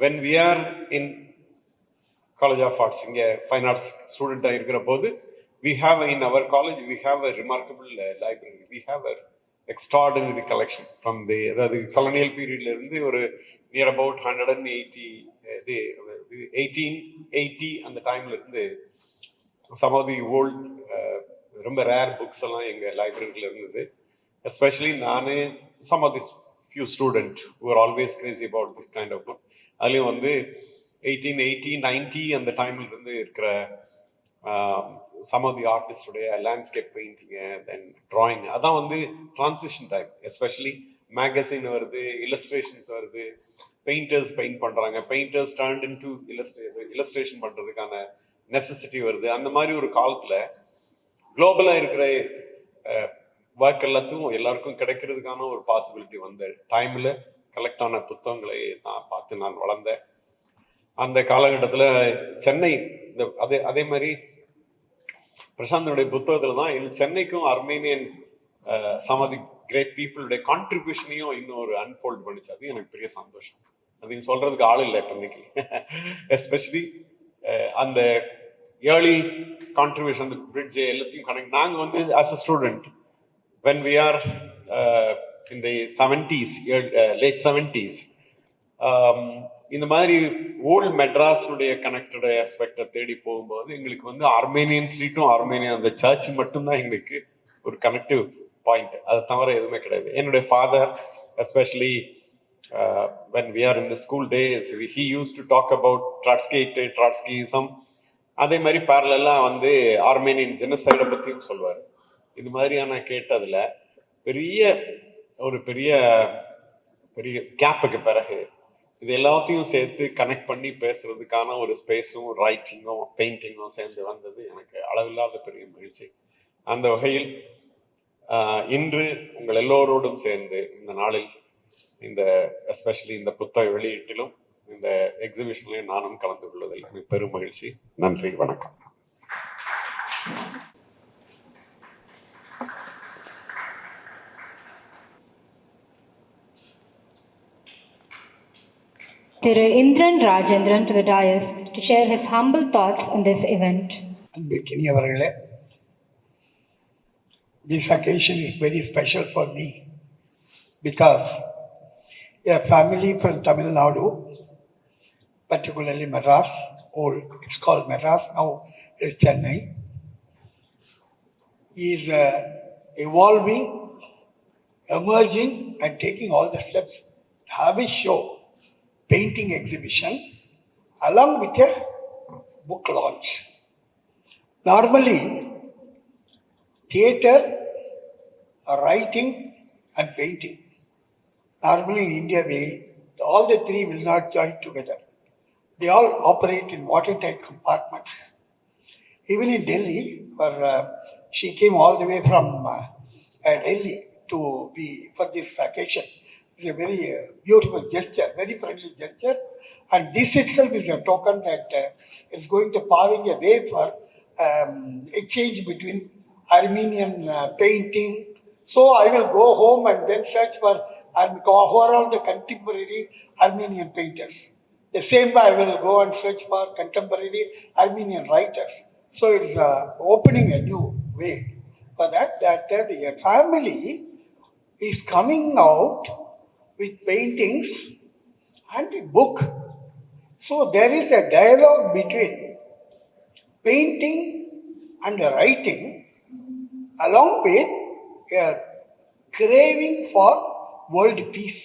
when we are in college of arts, இங்கே ஃபைன் ஆர்ட்ஸ் ஸ்டூடெண்டாக இருக்கிற போது we have in our college we have a remarkable library, we have a extraordinary collection from the colonial period la irundhu ஒரு near about 180 1880 அந்த டைம்ல இருந்து some of the old ரொம்ப rare books எல்லாம் எங்க லைப்ரரியில இருந்தது. எஸ்பெஷலி நானு some of these few students who are always crazy about this kind of book, அதுலயும் 1880 90 அந்த டைம்ல இருந்து இருக்கிற some of the artists today landscape painting then drawing. அதான் வந்து transition time, especially magazine வருது, illustrations வருது, painters paint பண்றாங்க, painters turned into illustration பண்றதுக்கான necessity வருது. அந்த மாதிரி ஒரு காலத்துல குளோபலா இருக்கிற ஒர்க் எல்லாருக்கும் கிடைக்கிறதுக்கான ஒரு பாசிபிலிட்டி வந்த டைம்ல கலெக்ட் ஆன புத்தகங்களை நான் பார்த்து நான் வளர்ந்தேன். அந்த காலகட்டத்தில் சென்னை அதே மாதிரி பிரசாந்தனுடைய புத்தகத்துல தான் இன்னும் சென்னைக்கும் Armenian some of the great பீப்புளுடைய கான்ட்ரிபியூஷனையும் இன்னும் ஒரு அன்ஃபோல்ட் பண்ணிச்சு. அது எனக்கு பெரிய சந்தோஷம். அது சொல்றதுக்கு ஆள் இல்லை இப்போ இன்னைக்கு. எஸ்பெஷலி அந்த ஏர்லி கான்ட்ரிபியூஷன், அந்த பிரிட்ஜ் எல்லாத்தையும் கனெக்ட். நாங்கள் வந்து as a student when we are in the 70s, late 70s, இந்த மாதிரி ஓல்டு மெட்ராஸுடைய கனெக்டட் ஆஸ்பெக்டை தேடி போகும்போது எங்களுக்கு வந்து ஆர்மேனியன் ஸ்ட்ரீட்டும் ஆர்மேனியன் அந்த சர்ச் மட்டும்தான் எங்களுக்கு ஒரு கனெக்டிவ் பாயிண்ட். அதை தவிர எதுவுமே கிடையாது. என்னுடைய father especially when we are in the school days, he used to talk about Trotskyism. அதே மாதிரி பேரலெல்லாம் வந்து ஆர்மேனியன் ஜெனோசைடை பற்றியும் சொல்லுவார். இது மாதிரியான கேட்டதில் பெரிய கேப்புக்கு பிறகு இது எல்லாத்தையும் சேர்த்து கனெக்ட் பண்ணி பேசுறதுக்கான ஒரு ஸ்பேஸும் ரைட்டிங்கும் பெயிண்டிங்கும் சேர்ந்து வந்தது எனக்கு அளவில்லாத பெரிய மகிழ்ச்சி. அந்த வகையில் இன்று உங்கள் எல்லோரோடும் சேர்ந்து இந்த நாளில் இந்த எஸ்பெஷலி இந்த புத்தக வெளியீட்டிலும் இந்த எக்ஸிபிஷன்லையும் நானும் கலந்து கொள்வதில் எனக்கு பெரும் மகிழ்ச்சி. நன்றி, வணக்கம். Thiru Indran Rajendran to the dais to share his humble thoughts on this event. அன்பிற்கினியவர்களே, this occasion is very special for me because a family from Tamil Nadu, particularly Madras, it's called Madras, now it's Chennai, is evolving, emerging and taking all the steps to have a show, painting exhibition along with a book launch. Normally, theatre, writing and painting. Normally in India, all the three will not join together. They all operate in watertight compartments. Even in Delhi, where she came all the way from Delhi to be for this occasion. It's a very beautiful gesture, very friendly gesture. And this itself is a token that it's going to paving a way for exchange between Armenian painting. So I will go home and then search for who are all the contemporary Armenian painters. The same way I will go and search for contemporary Armenian writers. So it is opening a new way for that a family is coming out with paintings and a book. So there is a dialogue between painting and writing, along with a craving for world peace.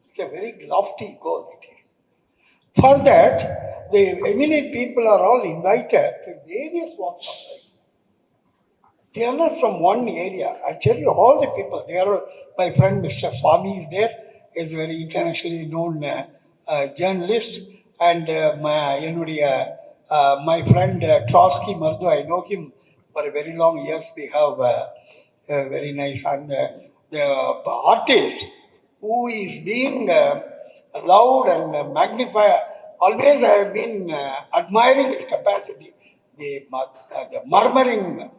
It's a very lofty goal it is. For that, the eminent people are all invited from various walks of life. They are not from one area. I tell you, all the people, they are all, my friend Mr. Swami is there, is a very internationally known journalist, and my friend Trotsky Mardu, I know him for a very long years. We have very nice, and the artist who is being loved and magnified. Always I have been admiring his capacity, the murmuring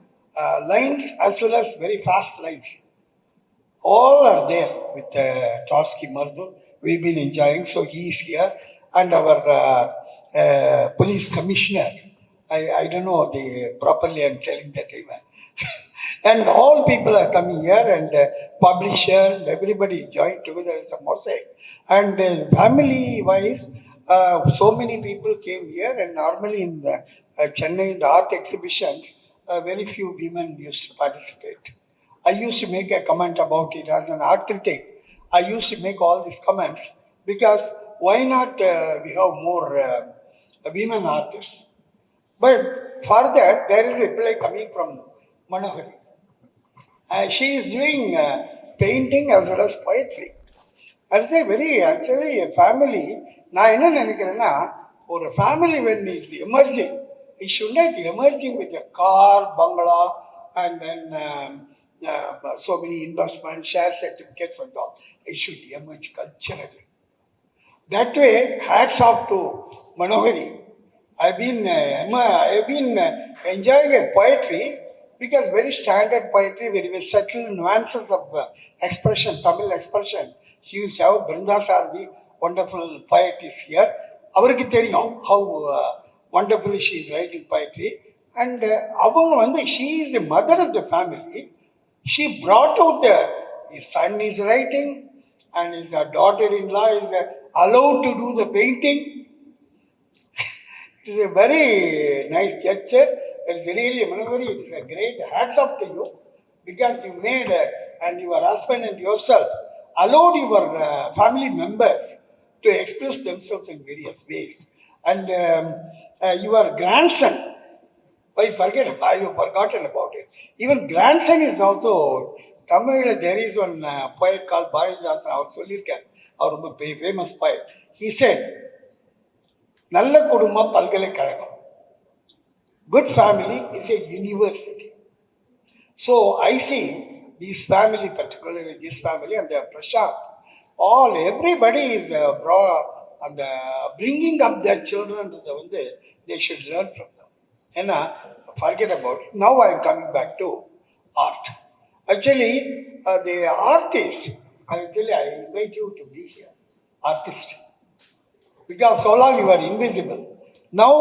lines as well as very fast lines. All are there with Trotsky Mardu. We've been enjoying, so he is here. And our police commissioner, I don't know properly, I'm telling that even. And all people are coming here, and publisher, and everybody joined together as a mosaic. And family-wise, so many people came here, and normally in the Chennai, the art exhibitions, very few women used to participate. I used to make a comment about it as an art critic. I used to make all these comments because why not we have more women artists? But for that, there is a reply coming from Manohari. She is doing painting as well as poetry. That's a very actually a family. நான் என்ன நினைக்கிறேன்னா ஒரு family when it's emerging, it should not be emerging with a car, bungalow, and then so many investment, share certificates and all. It should emerge culturally. That way, hats off to Manohari. I've been enjoying her poetry because very standard poetry, very subtle nuances of expression, Tamil expression. She used to have Brinda Sardi, wonderful poet is here. அவருக்கு தெரியும் how wonderfully she is writing poetry. And அவங்க வந்து she is the mother of the family. She brought out his son is writing and his daughter-in-law is allowed to do the painting. It is a very nice gesture. It's really, Manohari, it is a great hats off to you because you made and your husband and yourself allowed your family members to express themselves in various ways. And your grandson, I've forgotten about it. Even grandson is also Tamil. There is one poet called Bharathidasan. அவர் சொல்லியிருக்கார். அவர் ரொம்ப famous poet. He said, நல்ல குடும்பம் பல்கலைக்கழகம். Good family is a university. So I see this family, particularly this family and Prashant, everybody is and bringing up their children to they should learn from them. And forget about it. Now I am coming back to art. Actually, the artist, I invite you to be here, artist. Because so long you are invisible. Now,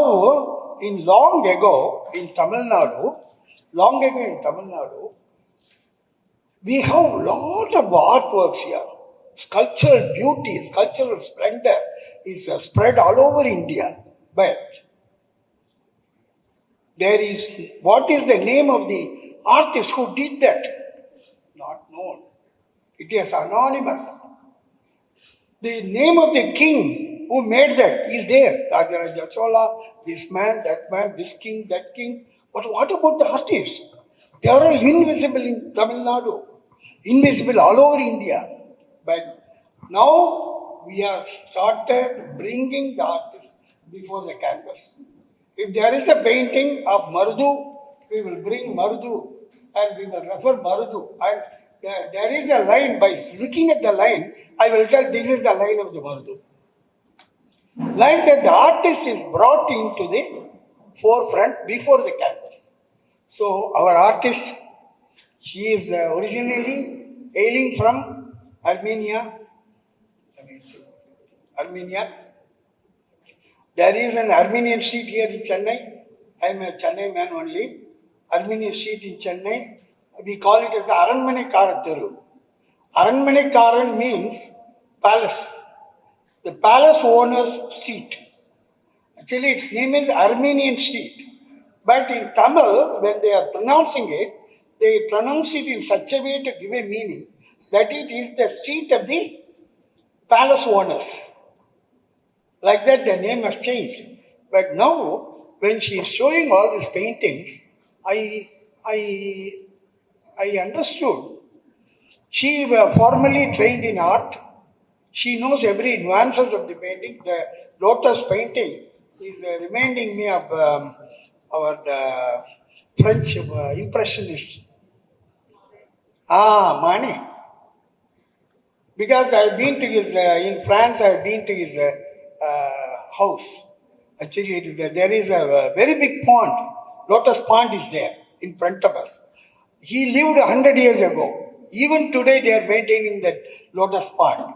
long ago in Tamil Nadu, we have a lot of artworks here. Sculptural beauty, sculptural splendor is spread all over India. But there is, what is the name of the artist who did that? Not known. It is anonymous. The name of the king who made that is there. Rajaraja Chola, this man, this king, that king. But what about the artists? They are all invisible in Tamil Nadu, invisible all over India. But now we have started bringing the artists before the canvas. If there is a painting of Marudu, we will bring Marudu and we will refer Marudu. And there is a line, by looking at the line, I will tell this is the line of the Marudu. Like that, the artist is brought into the forefront before the canvas. So our artist, she is originally hailing from Armenia. There is an Armenian street here in Chennai. I am a Chennai man only. Armenian street in Chennai. We call it as Aranmanekaran Theru. Aranmanekaran means palace. The palace owner's street. Actually, its name is Armenian street. But in Tamil, when they are pronouncing it, they pronounce it in such a way to give a meaning that it is the street of the palace owners. Like that, the name has changed. But now, when she is showing all these paintings, I understood. She formally trained in art. She knows every nuances of the painting. The lotus painting is reminding me of our French impressionist. Mane. Because I've been to his, in France, I've been to his house. Actually, there is a very big pond. Lotus pond is there in front of us. He lived 100 years ago. Even today, they are maintaining that lotus pond.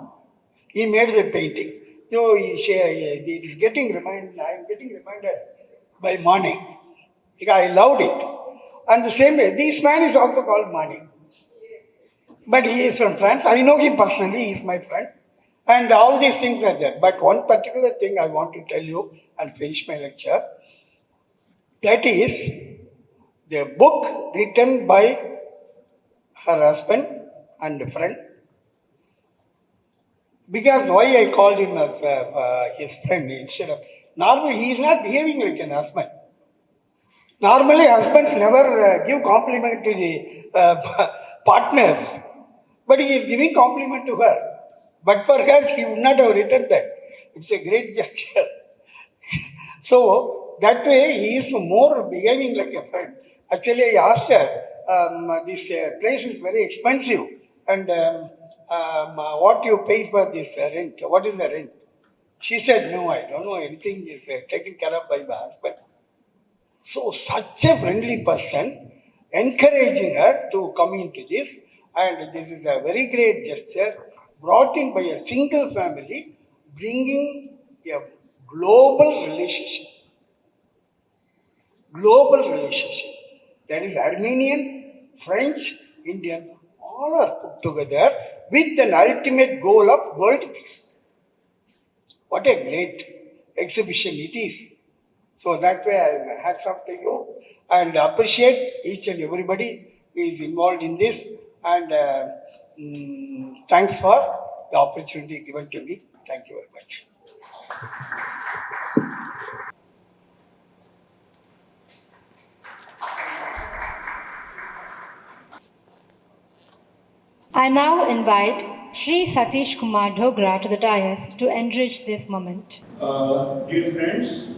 He made the painting. So it is getting reminded. I am getting reminded by Mane. I loved it. And the same way, this man is also called Mane. But he is from France. I know him personally. He is my friend. And all these things are there. But one particular thing I want to tell you and finish my lecture. That is the book written by her husband and friend. Because why I called him as his friend instead of... Normally, he is not behaving like an husband. Normally, husbands never give compliment to the partners, but he is giving compliment to her. But for her, he would not have written that. It's a great gesture. So that way, he is more behaving like a friend. Actually, I asked her, this place is very expensive, and what you paid for this rent? What is the rent? She said, no, I don't know. Anything is taken care of by my husband. So, such a friendly person, encouraging her to come into this, and this is a very great gesture brought in by a single family, bringing a global relationship. Global relationship. That is Armenian, French, Indian, all are put together with an ultimate goal of world peace. What a great exhibition it is. So that way, I hats off to you and appreciate each and everybody who is involved in this. And thanks for the opportunity given to me. Thank you very much. I now invite Sri Satish Kumar Dogra to the dais to enrich this moment. Dear friends,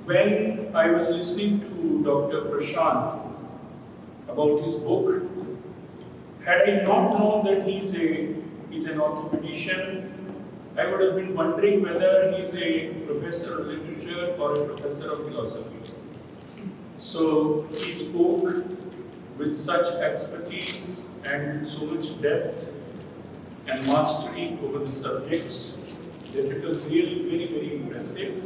when I was listening to Dr. Prashant about his book, had I not known that he's an orthopedician, I would have been wondering whether he's a professor of literature or a professor of philosophy. So he spoke with such expertise and so much depth and mastery over the subjects that it was really very, very impressive.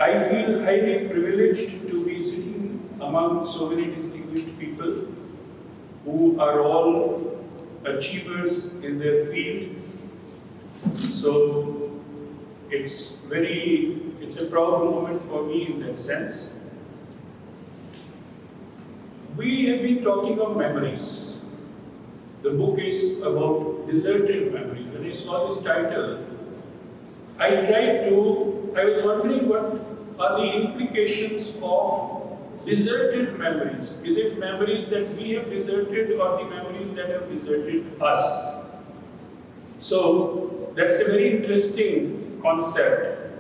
I feel highly privileged to be sitting among so many distinguished people who are all achievers in their field. So it's a proud moment for me in that sense. We have been talking of memories. The book is about deserted memories. When I saw this title, I was wondering what are the implications of deserted memories. Is it memories that we have deserted or the memories that have deserted us? So that's a very interesting concept.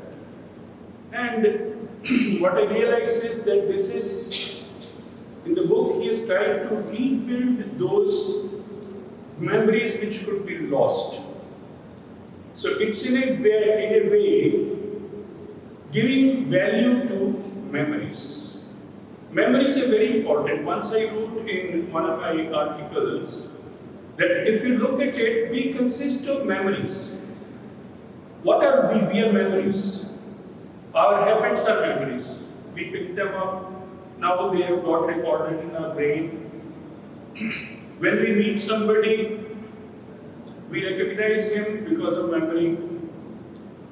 And what I realize is that this is, in the book, he has tried to rebuild those memories which could be lost. So it's in a way giving value to memories. Memories are very important. Once I wrote in one of my articles that if you look at it, we consist of memories. What are we? We are memories. Our habits are memories. We pick them up. Now they have got recorded in our brain. When we meet somebody, we recognize him because of memory.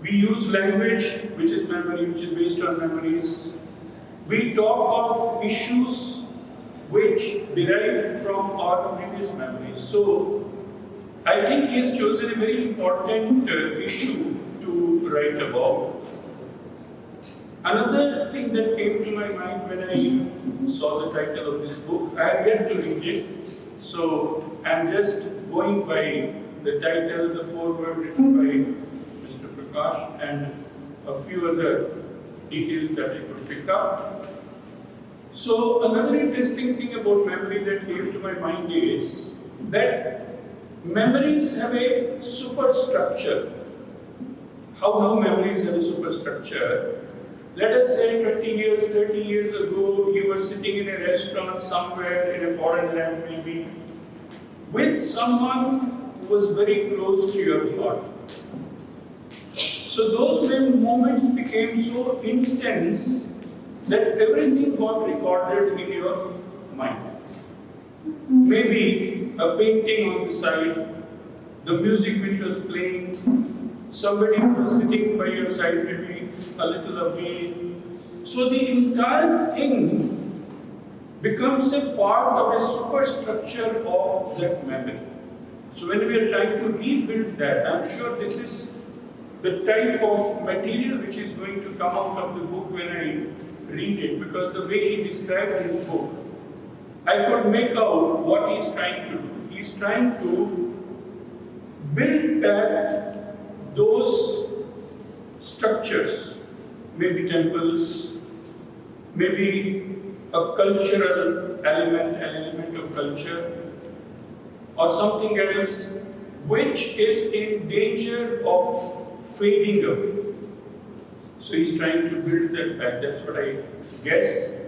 We use language, which is memory, which is based on memories. We talk of issues which derive from our previous memories. So, I think he has chosen a very important issue to write about. Another thing that came to my mind when I saw the title of this book, I have yet to read it, so I'm just going by the title, the foreword written by Mr. Prakash, and a few other details that I could pick up. So another interesting thing about memory that came to my mind is that memories have a superstructure. How do memories have a superstructure? Let us say 20 years, 30 years ago, you were sitting in a restaurant somewhere in a foreign land maybe, with someone who was very close to your heart. So those moments became so intense that everything got recorded in your mind. Maybe a painting on the side, the music which was playing, somebody was sitting by your side, maybe a little away. So the entire thing becomes a part of a superstructure of that memory. So when we are trying to rebuild that, I'm sure this is the type of material which is going to come out of the book when I read it because the way he described his book, I could make out what he's trying to do. He's trying to build back those structures, maybe temples, maybe a cultural element, an element of culture, or something else which is in danger of fading away. So he's trying to build that back. That's what I guess.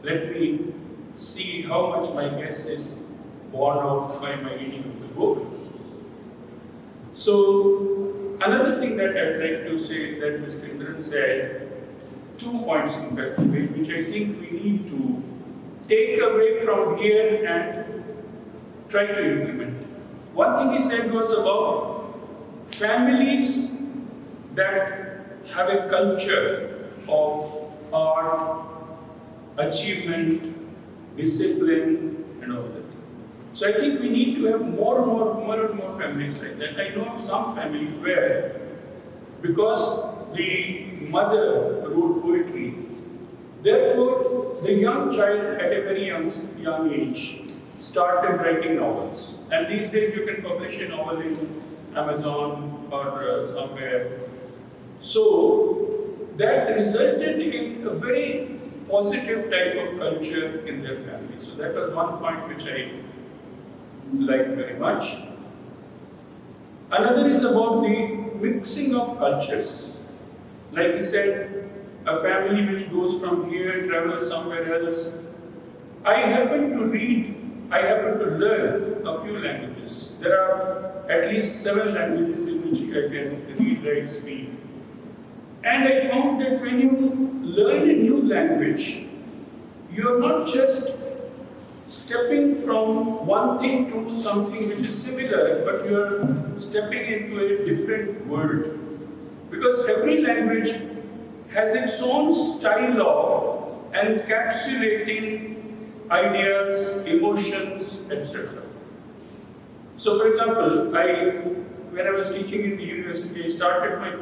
Let me see how much my guess is borne out by my reading of the book. So another thing that I'd like to say that Mr. Indran said, 2 points in fact, which I think we need to take away from here and try to implement. One thing he said was about families that have a culture of art, achievement, discipline, and all that. So I think we need to have more and more families like that. I know of some families where, because the mother wrote poetry, therefore the young child at a very young age started writing novels. And these days you can publish a novel in Amazon or somewhere. So that resulted in a very positive type of culture in their family. So that was one point which I liked very much. Another is about the mixing of cultures. Like he said, a family which goes from here, travels somewhere else. I happen to learn a few languages. There are at least 7 languages in which I can read, write, speak. And I found that when you learn a new language, you're not just stepping from one thing to something which is similar, but you're stepping into a different world. Because every language has its own style of encapsulating ideas, emotions, etc. So, for example, when I was teaching in the university, I started my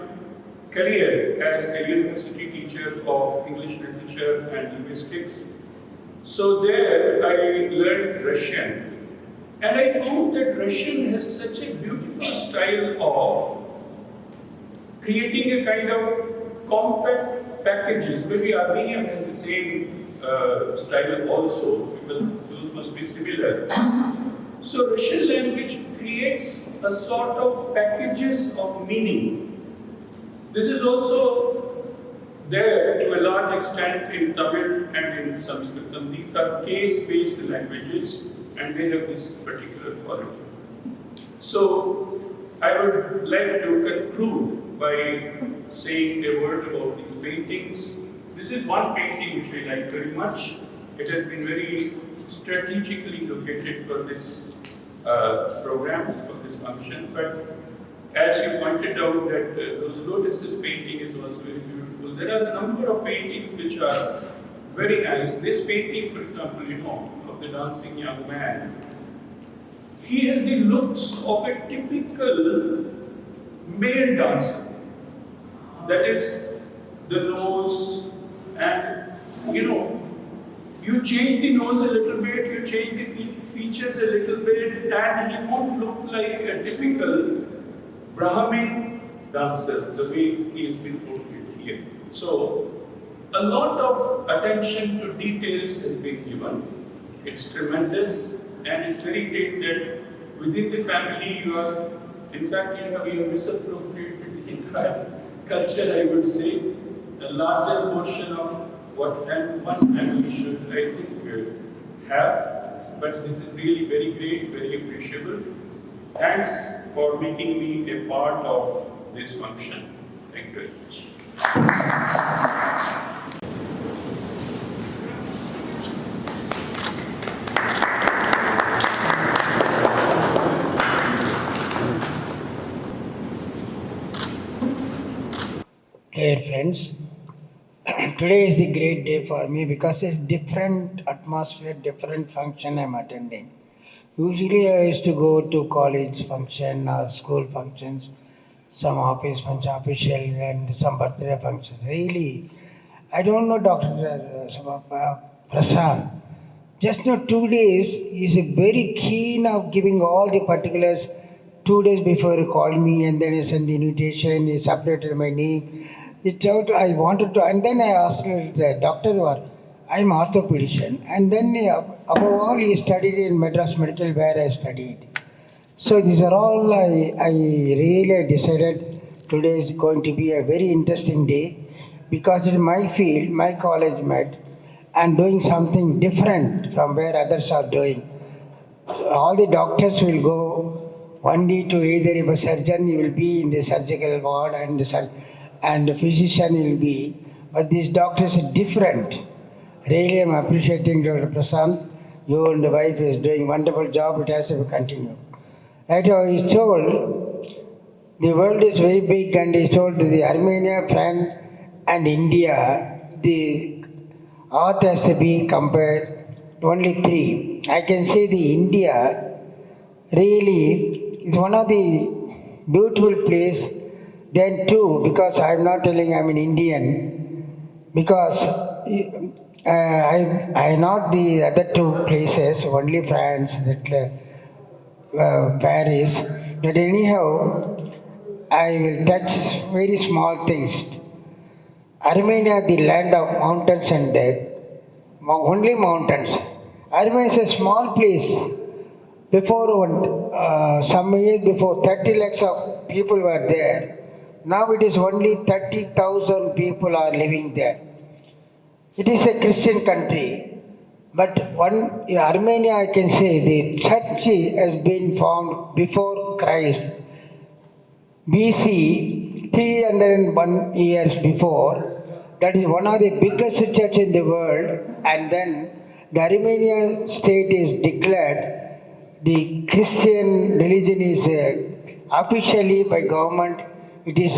career as a university teacher of English literature and linguistics. So there I learned Russian, and I found that Russian has such a beautiful style of creating a kind of compact packages. Maybe Armenian has the same style also, because those must be similar. So Russian language creates a sort of packages of meaning. This is also there to a large extent in Tamil and in Sanskritam. These are case-based languages and they have this particular quality. So I would like to conclude by saying a word about these paintings. This is one painting which I like very much. It has been very strategically located for this program, for this function. But as you pointed out that those lotuses painting is also very beautiful. There are a number of paintings which are very nice. This painting, for example, of the dancing young man, he has the looks of a typical male dancer. That is the nose, and you change the nose a little bit, you change the features a little bit, and he won't look like a typical Brahmin dancer, the way he has been portrayed here. So, a lot of attention to details has been given. It's tremendous, and it's very great that within the family you are, in fact, you have misappropriated the entire culture, I would say. A larger portion of what one family should, I think, have. But this is really very great, very appreciable. Thanks for making me a part of this function. Thank you very much. Dear friends, today is a great day for me because it's different atmosphere, different function I'm attending. Usually I used to go to college function or school functions, some office function, official, and some birthday function. Really, I don't know Dr. Prasad. Just now, 2 days, is very keen of giving all the particulars. 2 days before he called me and then he sent the invitation, he separated my name. It out, I wanted to, and then I asked the doctor, I'm orthopedician. And then above all, he studied in Madras Medical where I studied. So these are all I really decided today is going to be a very interesting day because in my field, my college met, and doing something different from where others are doing. All the doctors will go only to either if a surgeon he will be in the surgical ward and the physician will be, but these doctors are different. Really, I'm appreciating Dr. Prasant. You and the wife is doing wonderful job. It has to continue. Right, he told the world is very big, and he told the Armenia, France, and India, the art has to be compared to only three. I can say the India really is one of the beautiful place. Then two, because I'm not telling I'm an Indian, because I not the other two places, only France, Paris. But anyhow, I will touch very small things. Armenia, the land of mountains and only mountains. Armenia is a small place. Before some years before, 30 lakhs of people were there. Now it is only 30,000 people are living there. It is a Christian country, but one in Armenia, I can say the church has been formed before Christ. BC 301 years before, that is one of the biggest church in the world, and then the Armenian state is declared the Christian religion is officially by government. It is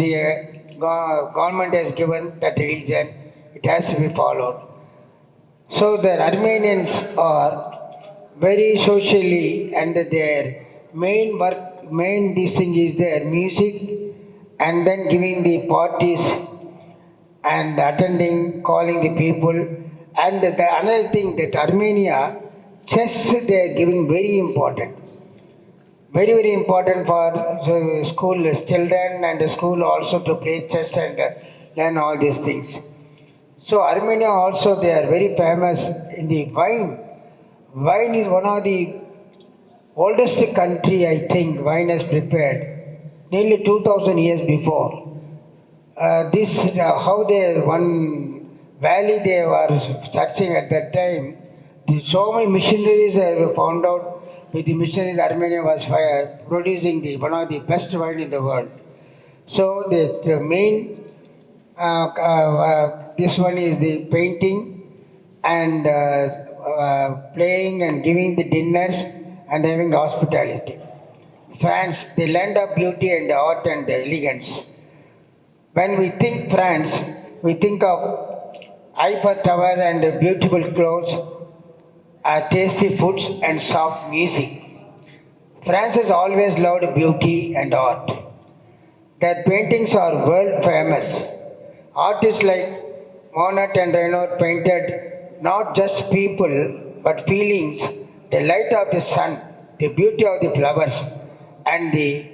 government has given that religion. It has to be followed. So the Armenians are very socially, and their main this thing is their music, and then giving the parties and attending, calling the people. And the another thing that Armenia, chess they are giving very important. Very important for school children and the school also to play chess and learn all these things. So Armenia also they are very famous in the wine. Wine is one of the oldest country I think wine has prepared nearly 2000 years before. This how they one valley they were searching at that time. So many missionaries have found out with the missionaries Armenia was producing the one of the best wine in the world. So the main this one is the painting and playing and giving the dinners and having hospitality. France, the land of beauty and art and elegance. When we think France, we think of Eiffel Tower and beautiful clothes, tasty foods and soft music. France has always loved beauty and art. Their paintings are world famous. Artists like Monet and Renoir painted not just people but feelings, the light of the sun, the beauty of the flowers, and the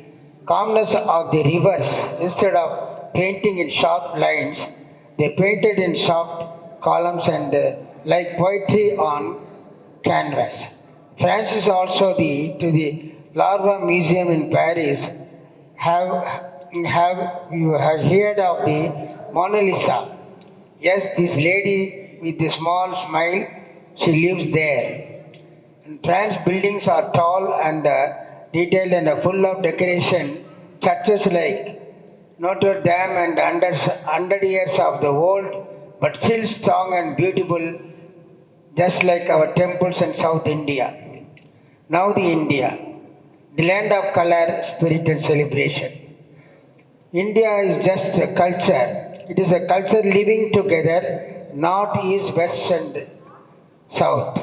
calmness of the rivers. Instead of painting in sharp lines, they painted in soft columns and like poetry on canvas. France is also the Louvre Museum in Paris have you have heard of the Mona Lisa? Yes, this lady with a small smile, she lives there. And France buildings are tall and detailed and full of decoration. Churches like Notre Dame and under years of the old, but still strong and beautiful, just like our temples in South India. Now the India, the land of color, spirit and celebration. India is just a culture. It is a culture living together, north, east, west, and south.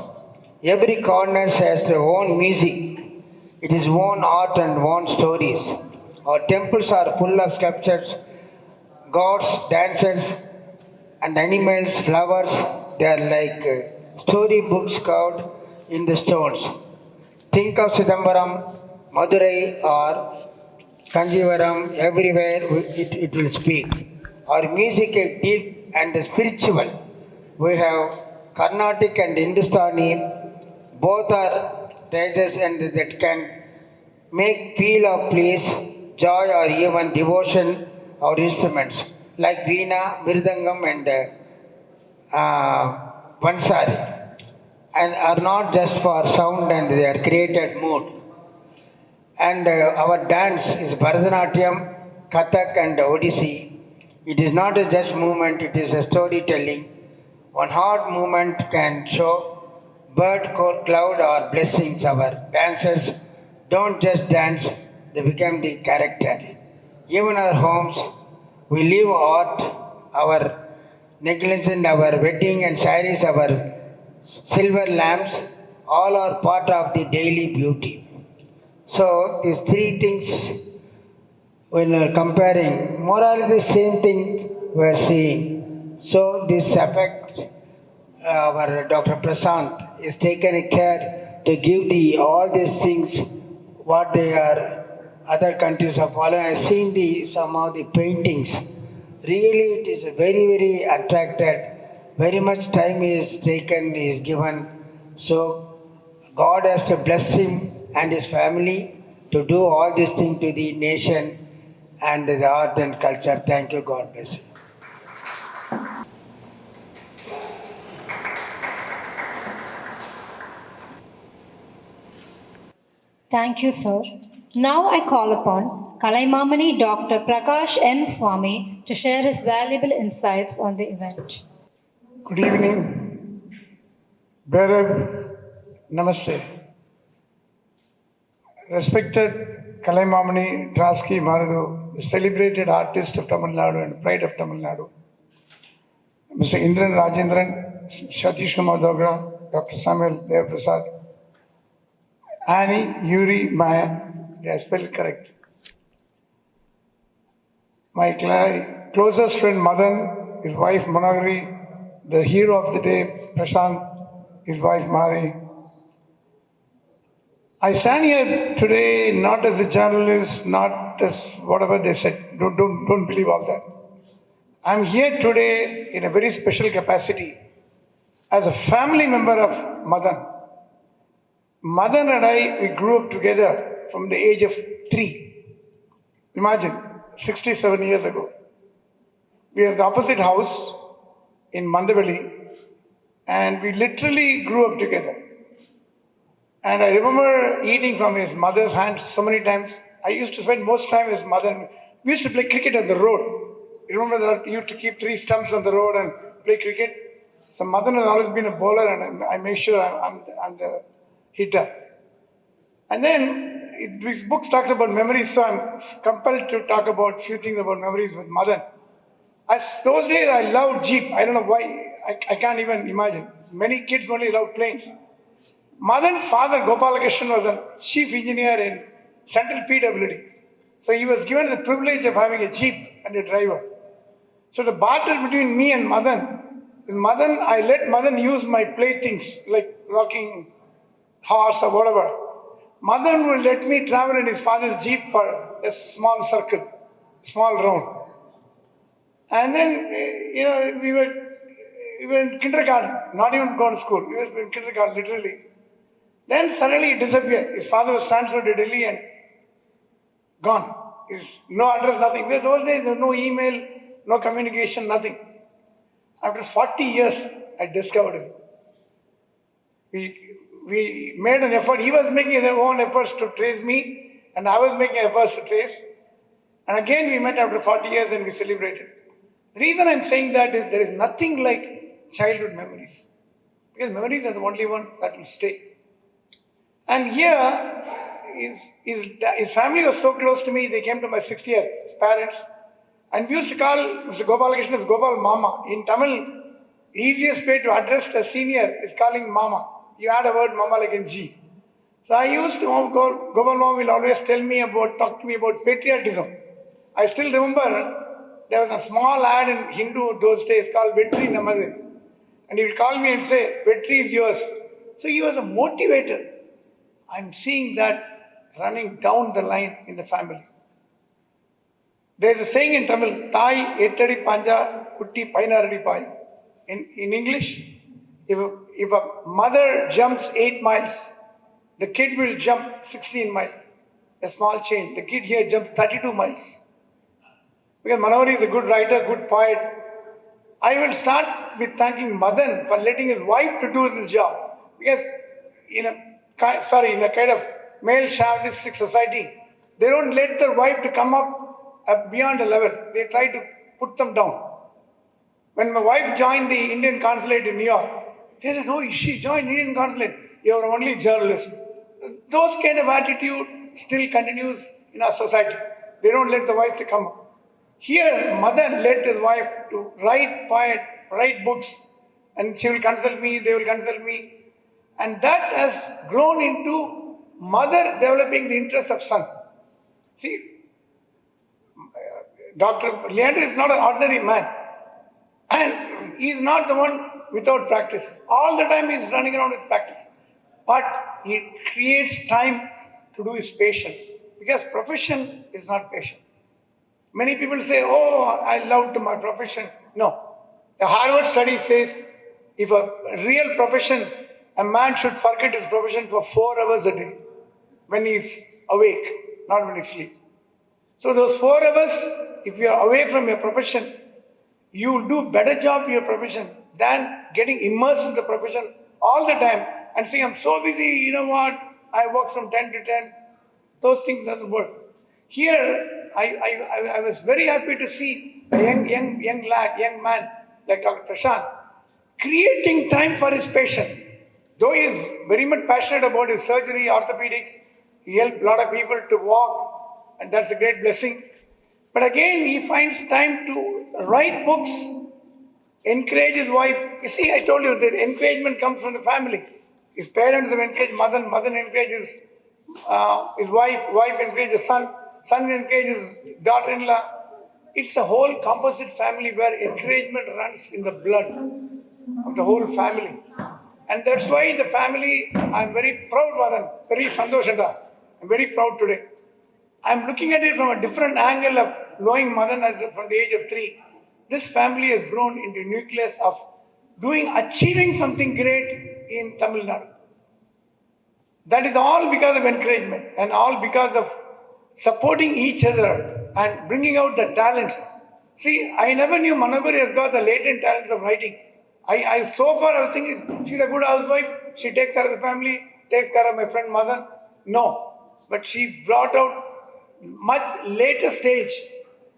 Every corner has their own music, it is own art and own stories. Our temples are full of sculptures, gods, dancers, and animals, flowers, they are like storybooks carved in the stones. Think of Sidambaram, Madurai, or Kanjivaram, everywhere it will speak. Our music is deep and spiritual. We have Carnatic and Hindustani, both are treasures and that can make feel of peace, joy, or even devotion or instruments like veena, mirdangam, and vansari, and are not just for sound and they are created mood. And our dance is Bharatanatyam, Kathak, and Odissi. It is not a just movement; it is a storytelling. One hot movement can show bird, cloud, or blessings. Our dancers don't just dance; they become the character. Even our homes, we live art. Our necklaces, and our wedding and saris, our silver lamps, all are part of the daily beauty. So these three things, when we are comparing, more or less the same thing we are seeing. So this affect our Dr. Prashant is taken a care to give the all these things what they are other countries are following. I've seen the some of the paintings. Really, it is very attracted. Very much time is taken, is given. So God has to bless him and his family to do all these things to the nation and the art and culture. Thank you. God bless you. Thank you, sir. Now I call upon Kalaimamani Dr. Prakash M. Swami to share his valuable insights on the event. Good evening. Bhairav, namaste. Respected Kalaimamani Draski Marudu, the celebrated artist of Tamil Nadu and pride of Tamil Nadu. Mr. Indran Rajendran, Satish Kumar Dogra, Dr. Samuel Dev Prasad, Annie Yuri Maya, did I spell it correct? My closest friend Madan, his wife Managari, the hero of the day Prashant, his wife Mari. I stand here today not as a journalist, not as whatever they said. Don't believe all that. I'm here today in a very special capacity as a family member of Madan. Madan and I, we grew up together from the age of 3. Imagine, 67 years ago. We are in the opposite house in Mandavali, and we literally grew up together. And I remember eating from his mother's hands so many times. I used to spend most time with his mother. We used to play cricket on the road. You remember that you used to keep 3 stumps on the road and play cricket? So mother has always been a bowler, and I make sure I'm the hitter. And then this book talks about memories, so I'm compelled to talk about few things about memories with mother. As those days, I loved Jeep. I don't know why. I can't even imagine. Many kids only love planes. Madan's father, Gopalakrishnan, was a chief engineer in Central PWD. So he was given the privilege of having a Jeep and a driver. So the barter between me and Madan, I let Madan use my playthings like rocking horse or whatever. Madan will let me travel in his father's Jeep for a small circle, small round. And then, we were in kindergarten, not even going to school. We were in kindergarten, literally. Then suddenly he disappeared. His father was transferred to Delhi and gone. No address, nothing. Because those days there was no email, no communication, nothing. After 40 years, I discovered him. We made an effort. He was making his own efforts to trace me, and I was making efforts to trace. And again, we met after 40 years and we celebrated. The reason I'm saying that is there is nothing like childhood memories. Because memories are the only one that will stay. And here, his family was so close to me, they came to my 60th, his parents. And we used to call Mr. Gopalakrishnan as Gopal Mama. In Tamil, the easiest way to address a senior is calling Mama. You add a word Mama like in G. So I used to, Gopal Mama will always talk to me about patriotism. I still remember there was a small ad in Hindu those days called Vetri Namade. And he will call me and say, Vetri is yours. So he was a motivator. I'm seeing that running down the line in the family. There's a saying in Tamil, Thai ettadi panja, kutti painaradi pai. In English, if a mother jumps 8 miles, the kid will jump 16 miles. A small change. The kid here jumped 32 miles. Because Manohari is a good writer, good poet. I will start with thanking Madan for letting his wife to do this job. Because in a kind of male chauvinistic society, they don't let their wife to come up beyond a level. They try to put them down. When my wife joined the Indian consulate in New York, they said, no, she joined Indian consulate. You're only journalist. Those kind of attitude still continues in our society. They don't let the wife to come up. Here, Madan led his wife to write books, and she will consult me, they will consult me. And that has grown into mother developing the interest of son. See, Dr. Leander is not an ordinary man. And he is not the one without practice. All the time he is running around with practice. But he creates time to do his patient. Because profession is not patient. Many people say, oh, I love to my profession. No. The Harvard study says if a real profession, a man should forget his profession for 4 hours a day when he's awake, not when he's asleep. So those 4 hours, if you are away from your profession, you will do better job in your profession than getting immersed in the profession all the time and saying, I'm so busy, you know what, I work from 10 to 10. Those things doesn't work. Here, I was very happy to see a young man like Dr. Prashant creating time for his patient. Though he is very much passionate about his surgery, orthopedics, he helped a lot of people to walk, and that's a great blessing. But again, he finds time to write books, encourage his wife. You see, I told you that encouragement comes from the family. His parents have encouraged Madan encourages his wife encourages son encourages daughter-in-law. It's a whole composite family where encouragement runs in the blood of the whole family. And that's why the family, I'm very proud, Madan, very sandoshanta. I'm very proud today. I'm looking at it from a different angle of knowing Madan as from the age of 3. This family has grown into a nucleus of achieving something great in Tamil Nadu. That is all because of encouragement and all because of supporting each other and bringing out the talents. See, I never knew Manabari has got the latent talents of writing. So far I was thinking she's a good housewife, she takes care of the family, takes care of my friend Madan. No, but she brought out much later stage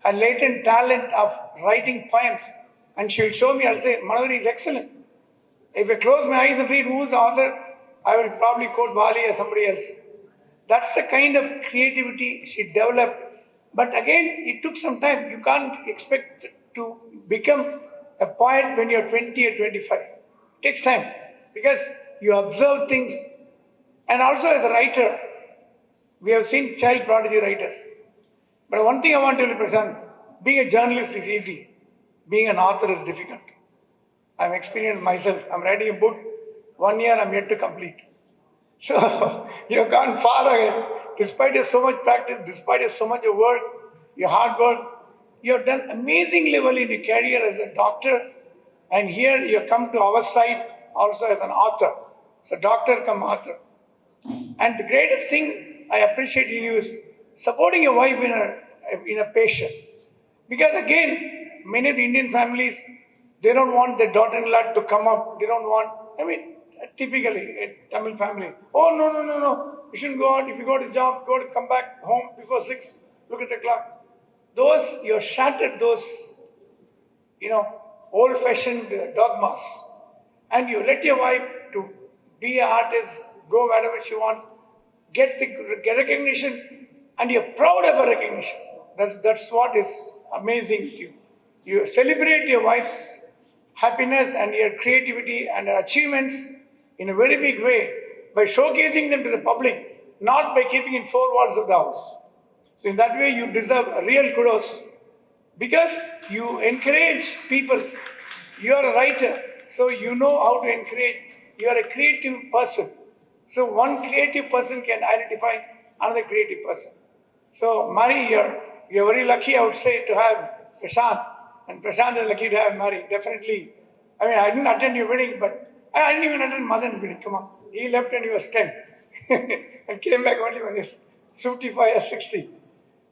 a latent talent of writing poems, and she will show me. I'll say Manabari is excellent. If I close my eyes and read who's the author, I will probably quote Bali or somebody else. That's the kind of creativity she developed. But again, it took some time. You can't expect to become a poet when you're 20 or 25. It takes time because you observe things. And also as a writer, we have seen child prodigy writers. But one thing I want to tell you, Prashant, being a journalist is easy. Being an author is difficult. I'm experienced myself. I'm writing a book. 1 year I'm yet to complete. So you've gone far ahead. Despite your so much practice, despite your so much of work, your hard work, you have done amazingly well in your career as a doctor. And here you come to our side also as an author. So doctor come author. And the greatest thing I appreciate in you is supporting your wife in a patient. Because again, many of the Indian families, they don't want their daughter-in-law to come up. They don't want, typically a Tamil family. Oh, no. You shouldn't go out. If you go to the job, come back home before 6. Look at the clock. You shattered those, old-fashioned dogmas. And you let your wife to be an artist, go wherever she wants, get recognition, and you're proud of her recognition. That's what is amazing to you. You celebrate your wife's happiness and your creativity and her achievements in a very big way by showcasing them to the public, not by keeping in 4 walls of the house. So in that way, you deserve a real kudos. because you encourage people. You are a writer, so you know how to encourage. You are a creative person. So one creative person can identify another creative person. So Mari, you're very lucky, I would say, to have Prashant. And Prashant is lucky to have Mari. Definitely. I mean, I didn't attend your wedding, but I didn't even attend Madan's wedding. Come on. He left when he was 10 and came back only when he was 55 or 60.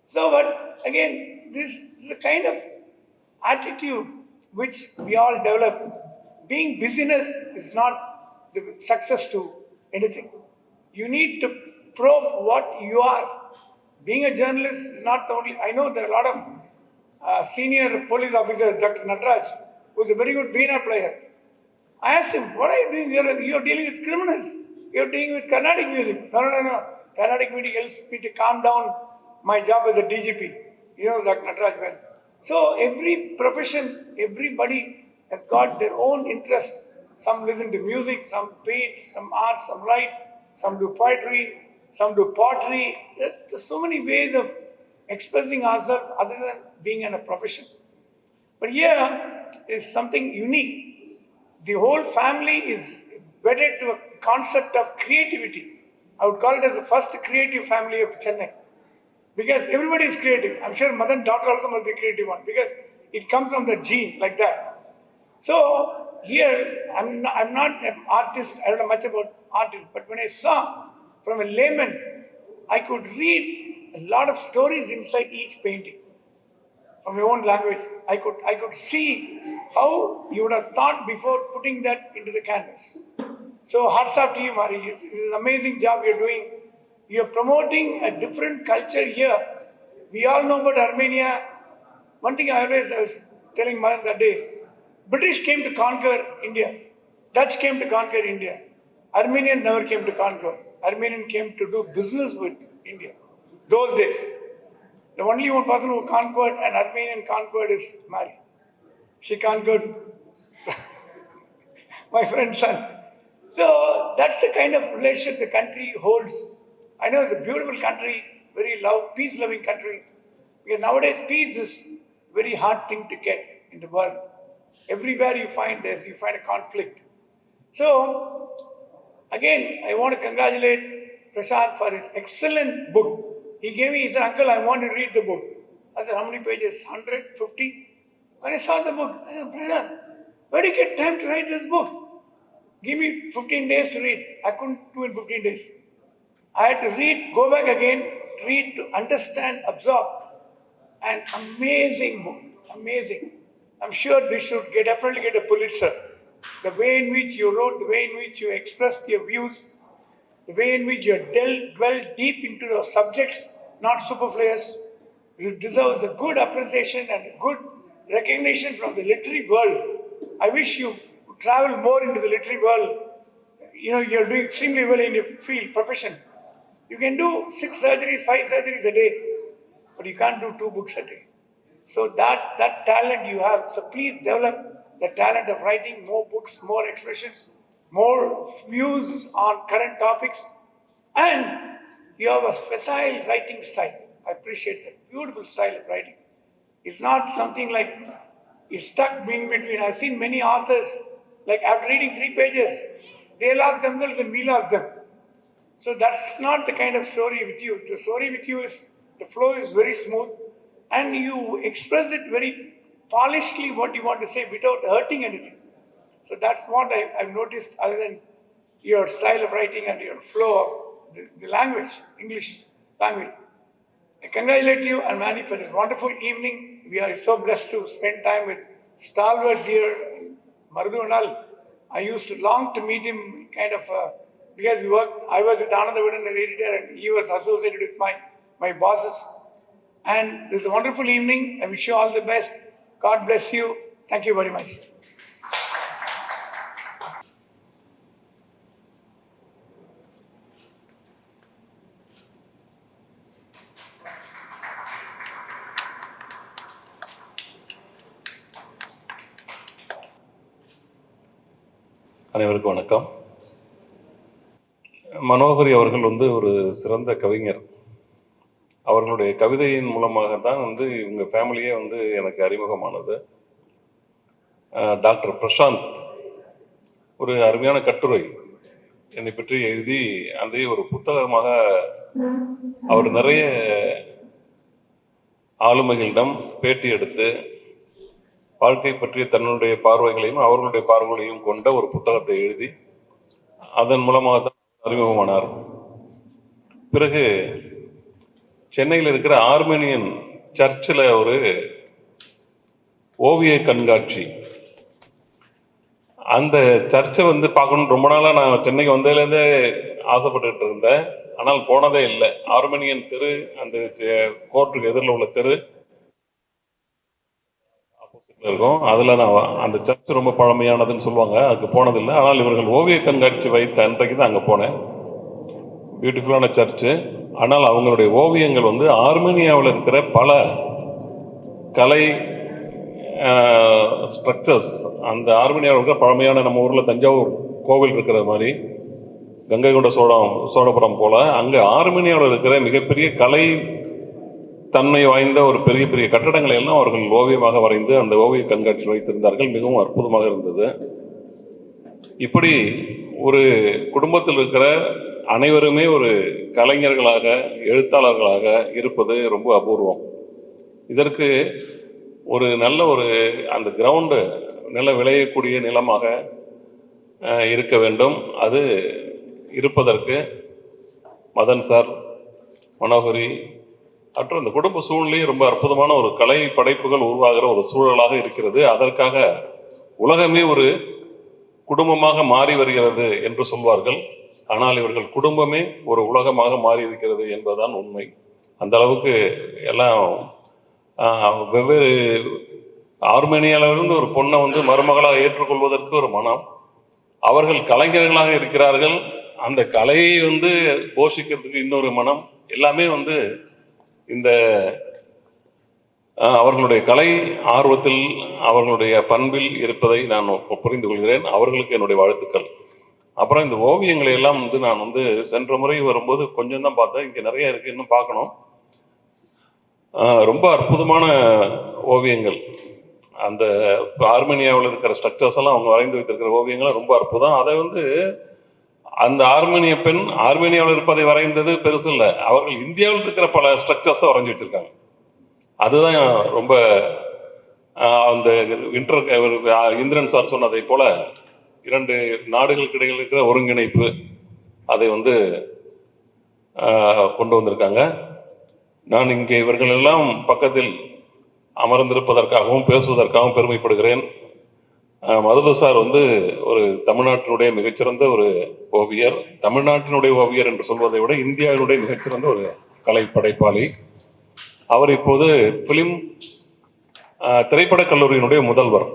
So, but again, this is the kind of attitude which we all develop. Being busyness is not the success to anything. You need to probe what you are. Being a journalist is not only, I know there are a lot of senior police officers, Dr. Natraj, who is a very good Veena player. I asked him, what are you doing? You're dealing with criminals. You're dealing with Carnatic music. No. Carnatic music helps me to calm down my job as a DGP. He knows Dr. Natraj well. So every profession, everybody has got their own interest. Some listen to music, some paint, some art, some write, some do poetry, some do pottery. There's so many ways of expressing ourselves other than being in a profession. But here is something unique. The whole family is wedded to a concept of creativity. I would call it as the first creative family of Chennai. Because everybody is creative. I'm sure mother and daughter also must be a creative one. Because it comes from the gene like that. So here, I'm not an artist. I don't know much about artists. But when I saw from a layman, I could read a lot of stories inside each painting from your own language. I could see how you would have thought before putting that into the canvas. So hats off to you, Mari. It's an amazing job you're doing. You're promoting a different culture here. We all know about Armenia. One thing I was telling Maran that day, British came to conquer India. Dutch came to conquer India. Armenian never came to conquer. Armenian came to do business with India. Those days. The only one person who conquered an Armenian conquered is Mary. She conquered my friend's son. So that's the kind of relationship the country holds. I know it's a beautiful country, very peace-loving country. Because nowadays peace is a very hard thing to get in the world. Everywhere you find a conflict. So again, I want to congratulate Prashant for his excellent book. He said, Uncle, I want to read the book. I said, how many pages? 150? When I saw the book, I said, Prashant, where do you get time to write this book? Give me 15 days to read. I couldn't do it in 15 days. I had to read, go back again, read to understand, absorb. An amazing book. Amazing. I'm sure this should definitely get a Pulitzer. The way in which you wrote, the way in which you expressed your views, the way in which you dwell deep into the subjects, not superfluous. It deserves a good appreciation and a good recognition from the literary world. I wish you would travel more into the literary world. You're doing extremely well in your field, profession. You can do 6 surgeries, 5 surgeries a day, but you can't do 2 books a day. So that talent you have, so please develop the talent of writing more books, more expressions, more views on current topics, and you have a facile writing style. I appreciate that beautiful style of writing. It's not something like it's stuck being between. I've seen many authors, like after reading 3 pages, they lost themselves and we lost them. So that's not the kind of story with you. The story with you is the flow is very smooth and you express it very polishedly what you want to say without hurting anything. So that's what I've noticed other than your style of writing and your flow of the language, English language. I congratulate you and Manny for this wonderful evening. We are so blessed to spend time with stalwarts here. Marudu and all. I used to long to meet him because we worked, I was with Ananda Vidan as editor and he was associated with my bosses. And this is a wonderful evening. I wish you all the best. God bless you. Thank you very much. அனைவருக்கும் வணக்கம். மனோகரி அவர்கள் ஒரு சிறந்த கவிஞர். அவர்களுடைய கவிதையின் மூலமாக தான் வந்து இவங்க ஃபேமிலியே வந்து எனக்கு அறிமுகமானது. டாக்டர் பிரசாந்த் ஒரு அருமையான கட்டுரை என்னை பற்றி எழுதி அதை ஒரு புத்தகமாக அவர் நிறைய ஆளுமைகளிடம் பேட்டி எடுத்து வாழ்க்கை பற்றிய தன்னுடைய பார்வைகளையும் அவர்களுடைய பார்வைகளையும் கொண்ட ஒரு புத்தகத்தை எழுதி அதன் மூலமாக தான் அறிமுகமானார். பிறகு சென்னையில் இருக்கிற ஆர்மேனியன் சர்ச்சில் ஒரு ஓவிய கண்காட்சி, அந்த சர்ச்சை வந்து பார்க்கணும்னு ரொம்ப நாளாக நான் சென்னைக்கு வந்ததுலேருந்தே ஆசைப்பட்டுக்கிட்டு இருந்தேன். ஆனால் போனதே இல்லை. ஆர்மேனியன் தெரு, அந்த கோர்ட்டுக்கு எதிரில் உள்ள தெரு ஆப்போசிட்ல இருக்கும். அதில் நான் அந்த சர்ச் ரொம்ப பழமையானதுன்னு சொல்லுவாங்க, அதுக்கு போனதில்லை. ஆனால் இவர்கள் ஓவிய கண்காட்சி வைத்த அன்றைக்கு தான் அங்கே போனேன். பியூட்டிஃபுல்லான சர்ச்சு. ஆனால் அவங்களுடைய ஓவியங்கள் வந்து ஆர்மேனியாவில் இருக்கிற பல கலை ஸ்ட்ரக்சர்ஸ், அந்த ஆர்மேனியாவில் இருக்கிற பழமையான நம்ம ஊரில் தஞ்சாவூர் கோவில் இருக்கிற மாதிரி, கங்கை கொண்ட சோழபுரம் போல அங்கே ஆர்மேனியாவில் இருக்கிற மிகப்பெரிய கலை தன்மை வாய்ந்த ஒரு பெரிய பெரிய கட்டடங்களை எல்லாம் அவர்கள் ஓவியமாக வரைந்து அந்த ஓவிய கண்காட்சி வைத்திருந்தார்கள். மிகவும் அற்புதமாக இருந்தது. இப்படி ஒரு குடும்பத்தில் இருக்கிற அனைவருமே ஒரு கலைஞர்களாக, எழுத்தாளர்களாக இருப்பது ரொம்ப அபூர்வம். இதற்கு ஒரு நல்ல ஒரு அந்த கிரவுண்டு நல்ல விளையக்கூடிய நிலமாக இருக்க வேண்டும். அது இருப்பதற்கு மதன் சார், மனோகரி மற்றும் இந்த குடும்ப சூழ்நிலையும் ரொம்ப அற்புதமான ஒரு கலை படைப்புகள் உருவாகிற ஒரு சூழலாக இருக்கிறது. அதற்காக உலகமே ஒரு குடும்பமாக மாறி வருகிறது என்று சொல்வார்கள். ஆனால் இவர்கள் குடும்பமே ஒரு உலகமாக மாறி இருக்கிறது என்பதுதான் உண்மை. அந்த அளவுக்கு எல்லாம் வெவ்வேறு ஆர்மேனியாவிலிருந்து ஒரு பொண்ணை வந்து மருமகளாக ஏற்றுக்கொள்வதற்கு ஒரு மனம், அவர்கள் கலைஞர்களாக இருக்கிறார்கள், அந்த கலையை வந்து போஷிக்கிறதுக்கு இன்னொரு மனம், எல்லாமே வந்து இந்த அவர்களுடைய கலை ஆர்வத்தில் அவர்களுடைய பண்பில் இருப்பதை நான் புரிந்து கொள்கிறேன். அவர்களுக்கு என்னுடைய வாழ்த்துக்கள். அப்புறம் இந்த ஓவியங்களை எல்லாம் வந்து நான் வந்து சென்ற முறை வரும்போது கொஞ்சம் தான் பார்த்தேன். இங்கே நிறைய இருக்கு, இன்னும் பார்க்கணும். ரொம்ப அற்புதமான ஓவியங்கள். அந்த ஆர்மேனியாவில் இருக்கிற ஸ்ட்ரக்சர்ஸ் எல்லாம் அவங்க வரைந்து வைத்திருக்கிற ஓவியங்கள்லாம் ரொம்ப அற்புதம். அதை வந்து அந்த ஆர்மேனிய பெண் ஆர்மேனியாவில் இருப்பதை வரைந்தது பெருசு இல்லை, அவர்கள் இந்தியாவில் இருக்கிற பல ஸ்ட்ரக்சர்ஸை வரைஞ்சி வச்சிருக்காங்க. அதுதான் ரொம்ப அந்த இந்திரன் சார் சொன்னதை போல 2 நாடுகளுக்கு இடையில் இருக்கிற ஒருங்கிணைப்பு, அதை வந்து கொண்டு வந்திருக்காங்க. நான் இங்கே இவர்கள் எல்லாம் பக்கத்தில் அமர்ந்திருப்பதற்காகவும் பேசுவதற்காகவும் பெருமைப்படுகிறேன். மருது சார் வந்து ஒரு தமிழ்நாட்டினுடைய மிகச்சிறந்த ஒரு ஓவியர், தமிழ்நாட்டினுடைய ஓவியர் என்று சொல்வதை விட இந்தியாவினுடைய மிகச்சிறந்த ஒரு கலை படைப்பாளி. அவர் இப்போது பிலிம் திரைப்படக் கல்லூரியினுடைய முதல்வர்.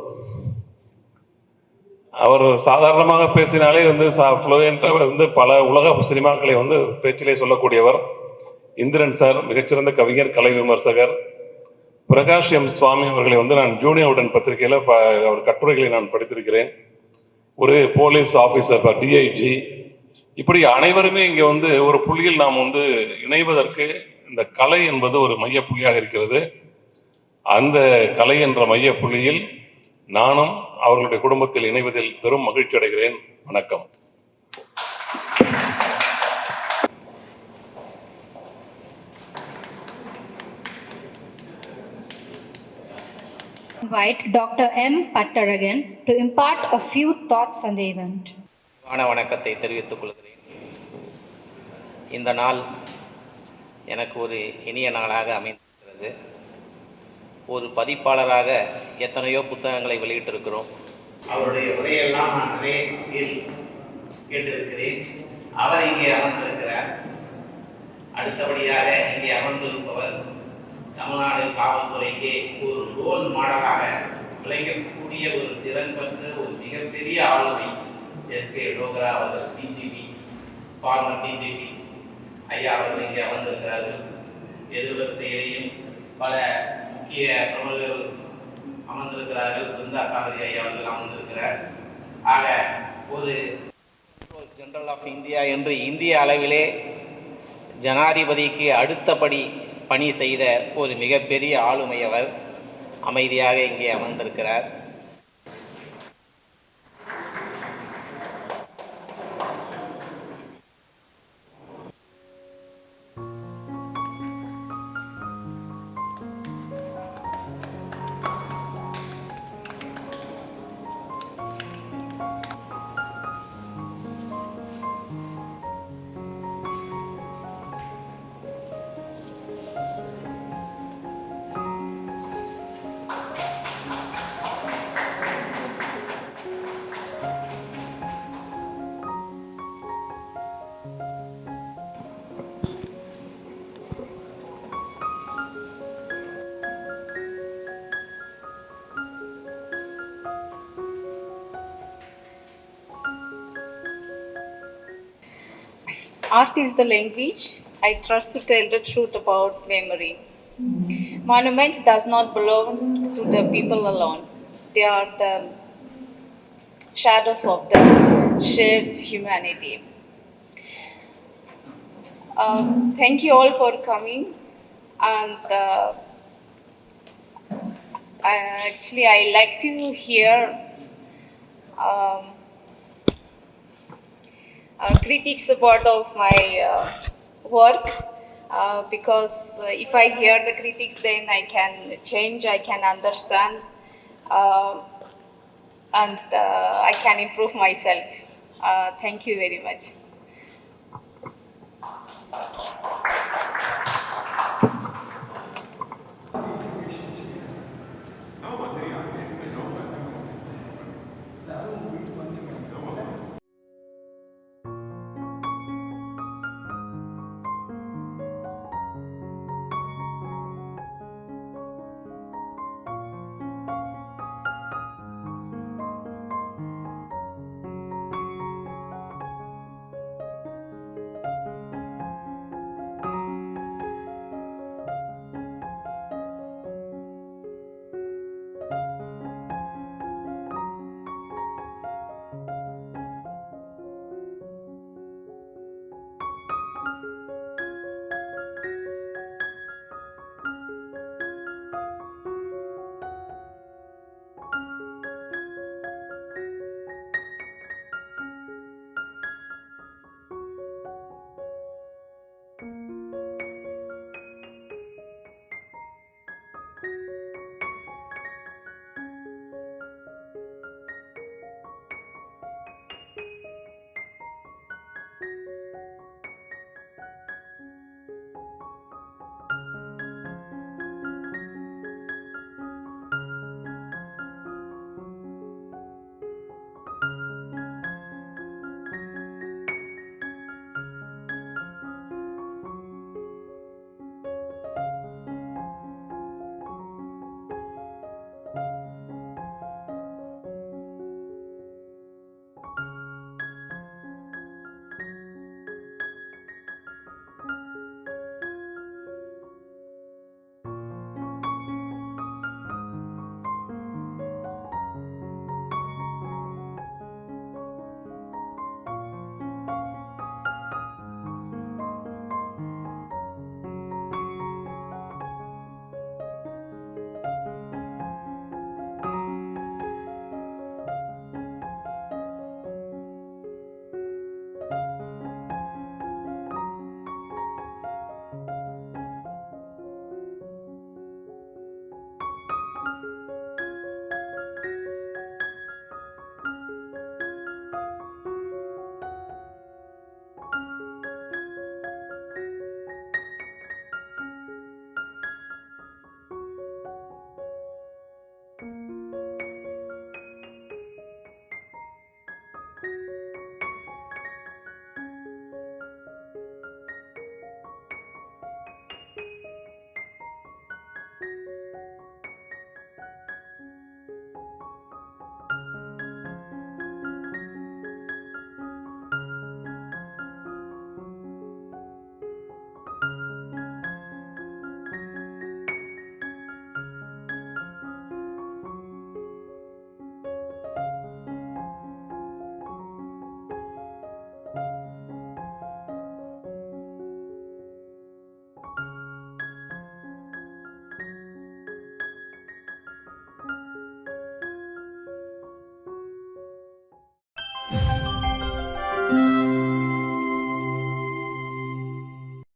அவர் சாதாரணமாக பேசினாலே வந்து ஃப்ளூயண்டாக வந்து பல உலக சினிமாக்களை வந்து பேச்சிலே சொல்லக்கூடியவர். இந்திரன் சார் மிகச்சிறந்த கவிஞர், கலை விமர்சகர். பிரகாஷ் எம் சுவாமி அவர்களை வந்து நான் ஜூனியர் பத்திரிகையில் அவர் கட்டுரைகளை நான் படித்திருக்கிறேன். ஒரு போலீஸ் ஆஃபீஸர், டிஐஜி, இப்படி அனைவருமே இங்கே வந்து ஒரு புள்ளியில் நாம் வந்து இணைவதற்கு இந்த கலை என்பது ஒரு மையப்புள்ளியாக இருக்கிறது. அந்த கலை என்ற மையப்புள்ளியில் நானும் அவர்களுடைய குடும்பத்தில் இணைவதில் பெரும் மகிழ்ச்சி அடைகிறேன். வணக்கம். Invite Dr. M. Pattaragan to impart a few thoughts on the event. வணக்கத்தை தெரிவித்துக் கொள்கிறேன். இந்த நாள் எனக்கு ஒரு இனிய நாளாக அமைந்திருக்கிறது. ஒரு பதிப்பாளராக எத்தனையோ புத்தகங்களை வெளியிட்டிருக்கிறோம். அவருடைய உரையெல்லாம் நான் நிறைய கேட்டிருக்கிறேன். அவர் இங்கே அமர்ந்திருக்கிறார். அடுத்தபடியாக இங்கே அமர்ந்திருப்பவர் தமிழ்நாடு காவல்துறைக்கு ஒரு ரோல் மாடலாக விளங்கக்கூடிய ஒரு திறன் பெற்ற ஒரு மிகப்பெரிய ஆளுமை எஸ்கே டோகரா அவர்கள், டிஜிபி, ஃபார்மர் டிஜிபி ஐயா அவர்கள் இங்கே அமர்ந்திருக்கிறார்கள். எதிர்வரிசையிலேயும் பல முக்கிய பிரமுகர்கள் அமர்ந்திருக்கிறார்கள். பிருந்தா சாரதி ஐயா அவர்கள் அமர்ந்திருக்கிறார். ஆக ஒரு ஜெனரல் ஆஃப் இந்தியா என்று இந்திய அளவிலே ஜனாதிபதிக்கு அடுத்தபடி பணி செய்த ஒரு மிகப்பெரிய ஆளுமையவர் அமைதியாக இங்கே அமர்ந்திருக்கிறார். Art is the language. I trust to tell the truth about memory. Monuments does not belong to the people alone. They are the shadows of the shared humanity. Thank you all for coming. And I like to hear um, critics about of my work because if I hear the critics, then I can change, I can understand, uh, and I can improve myself. Thank you very much.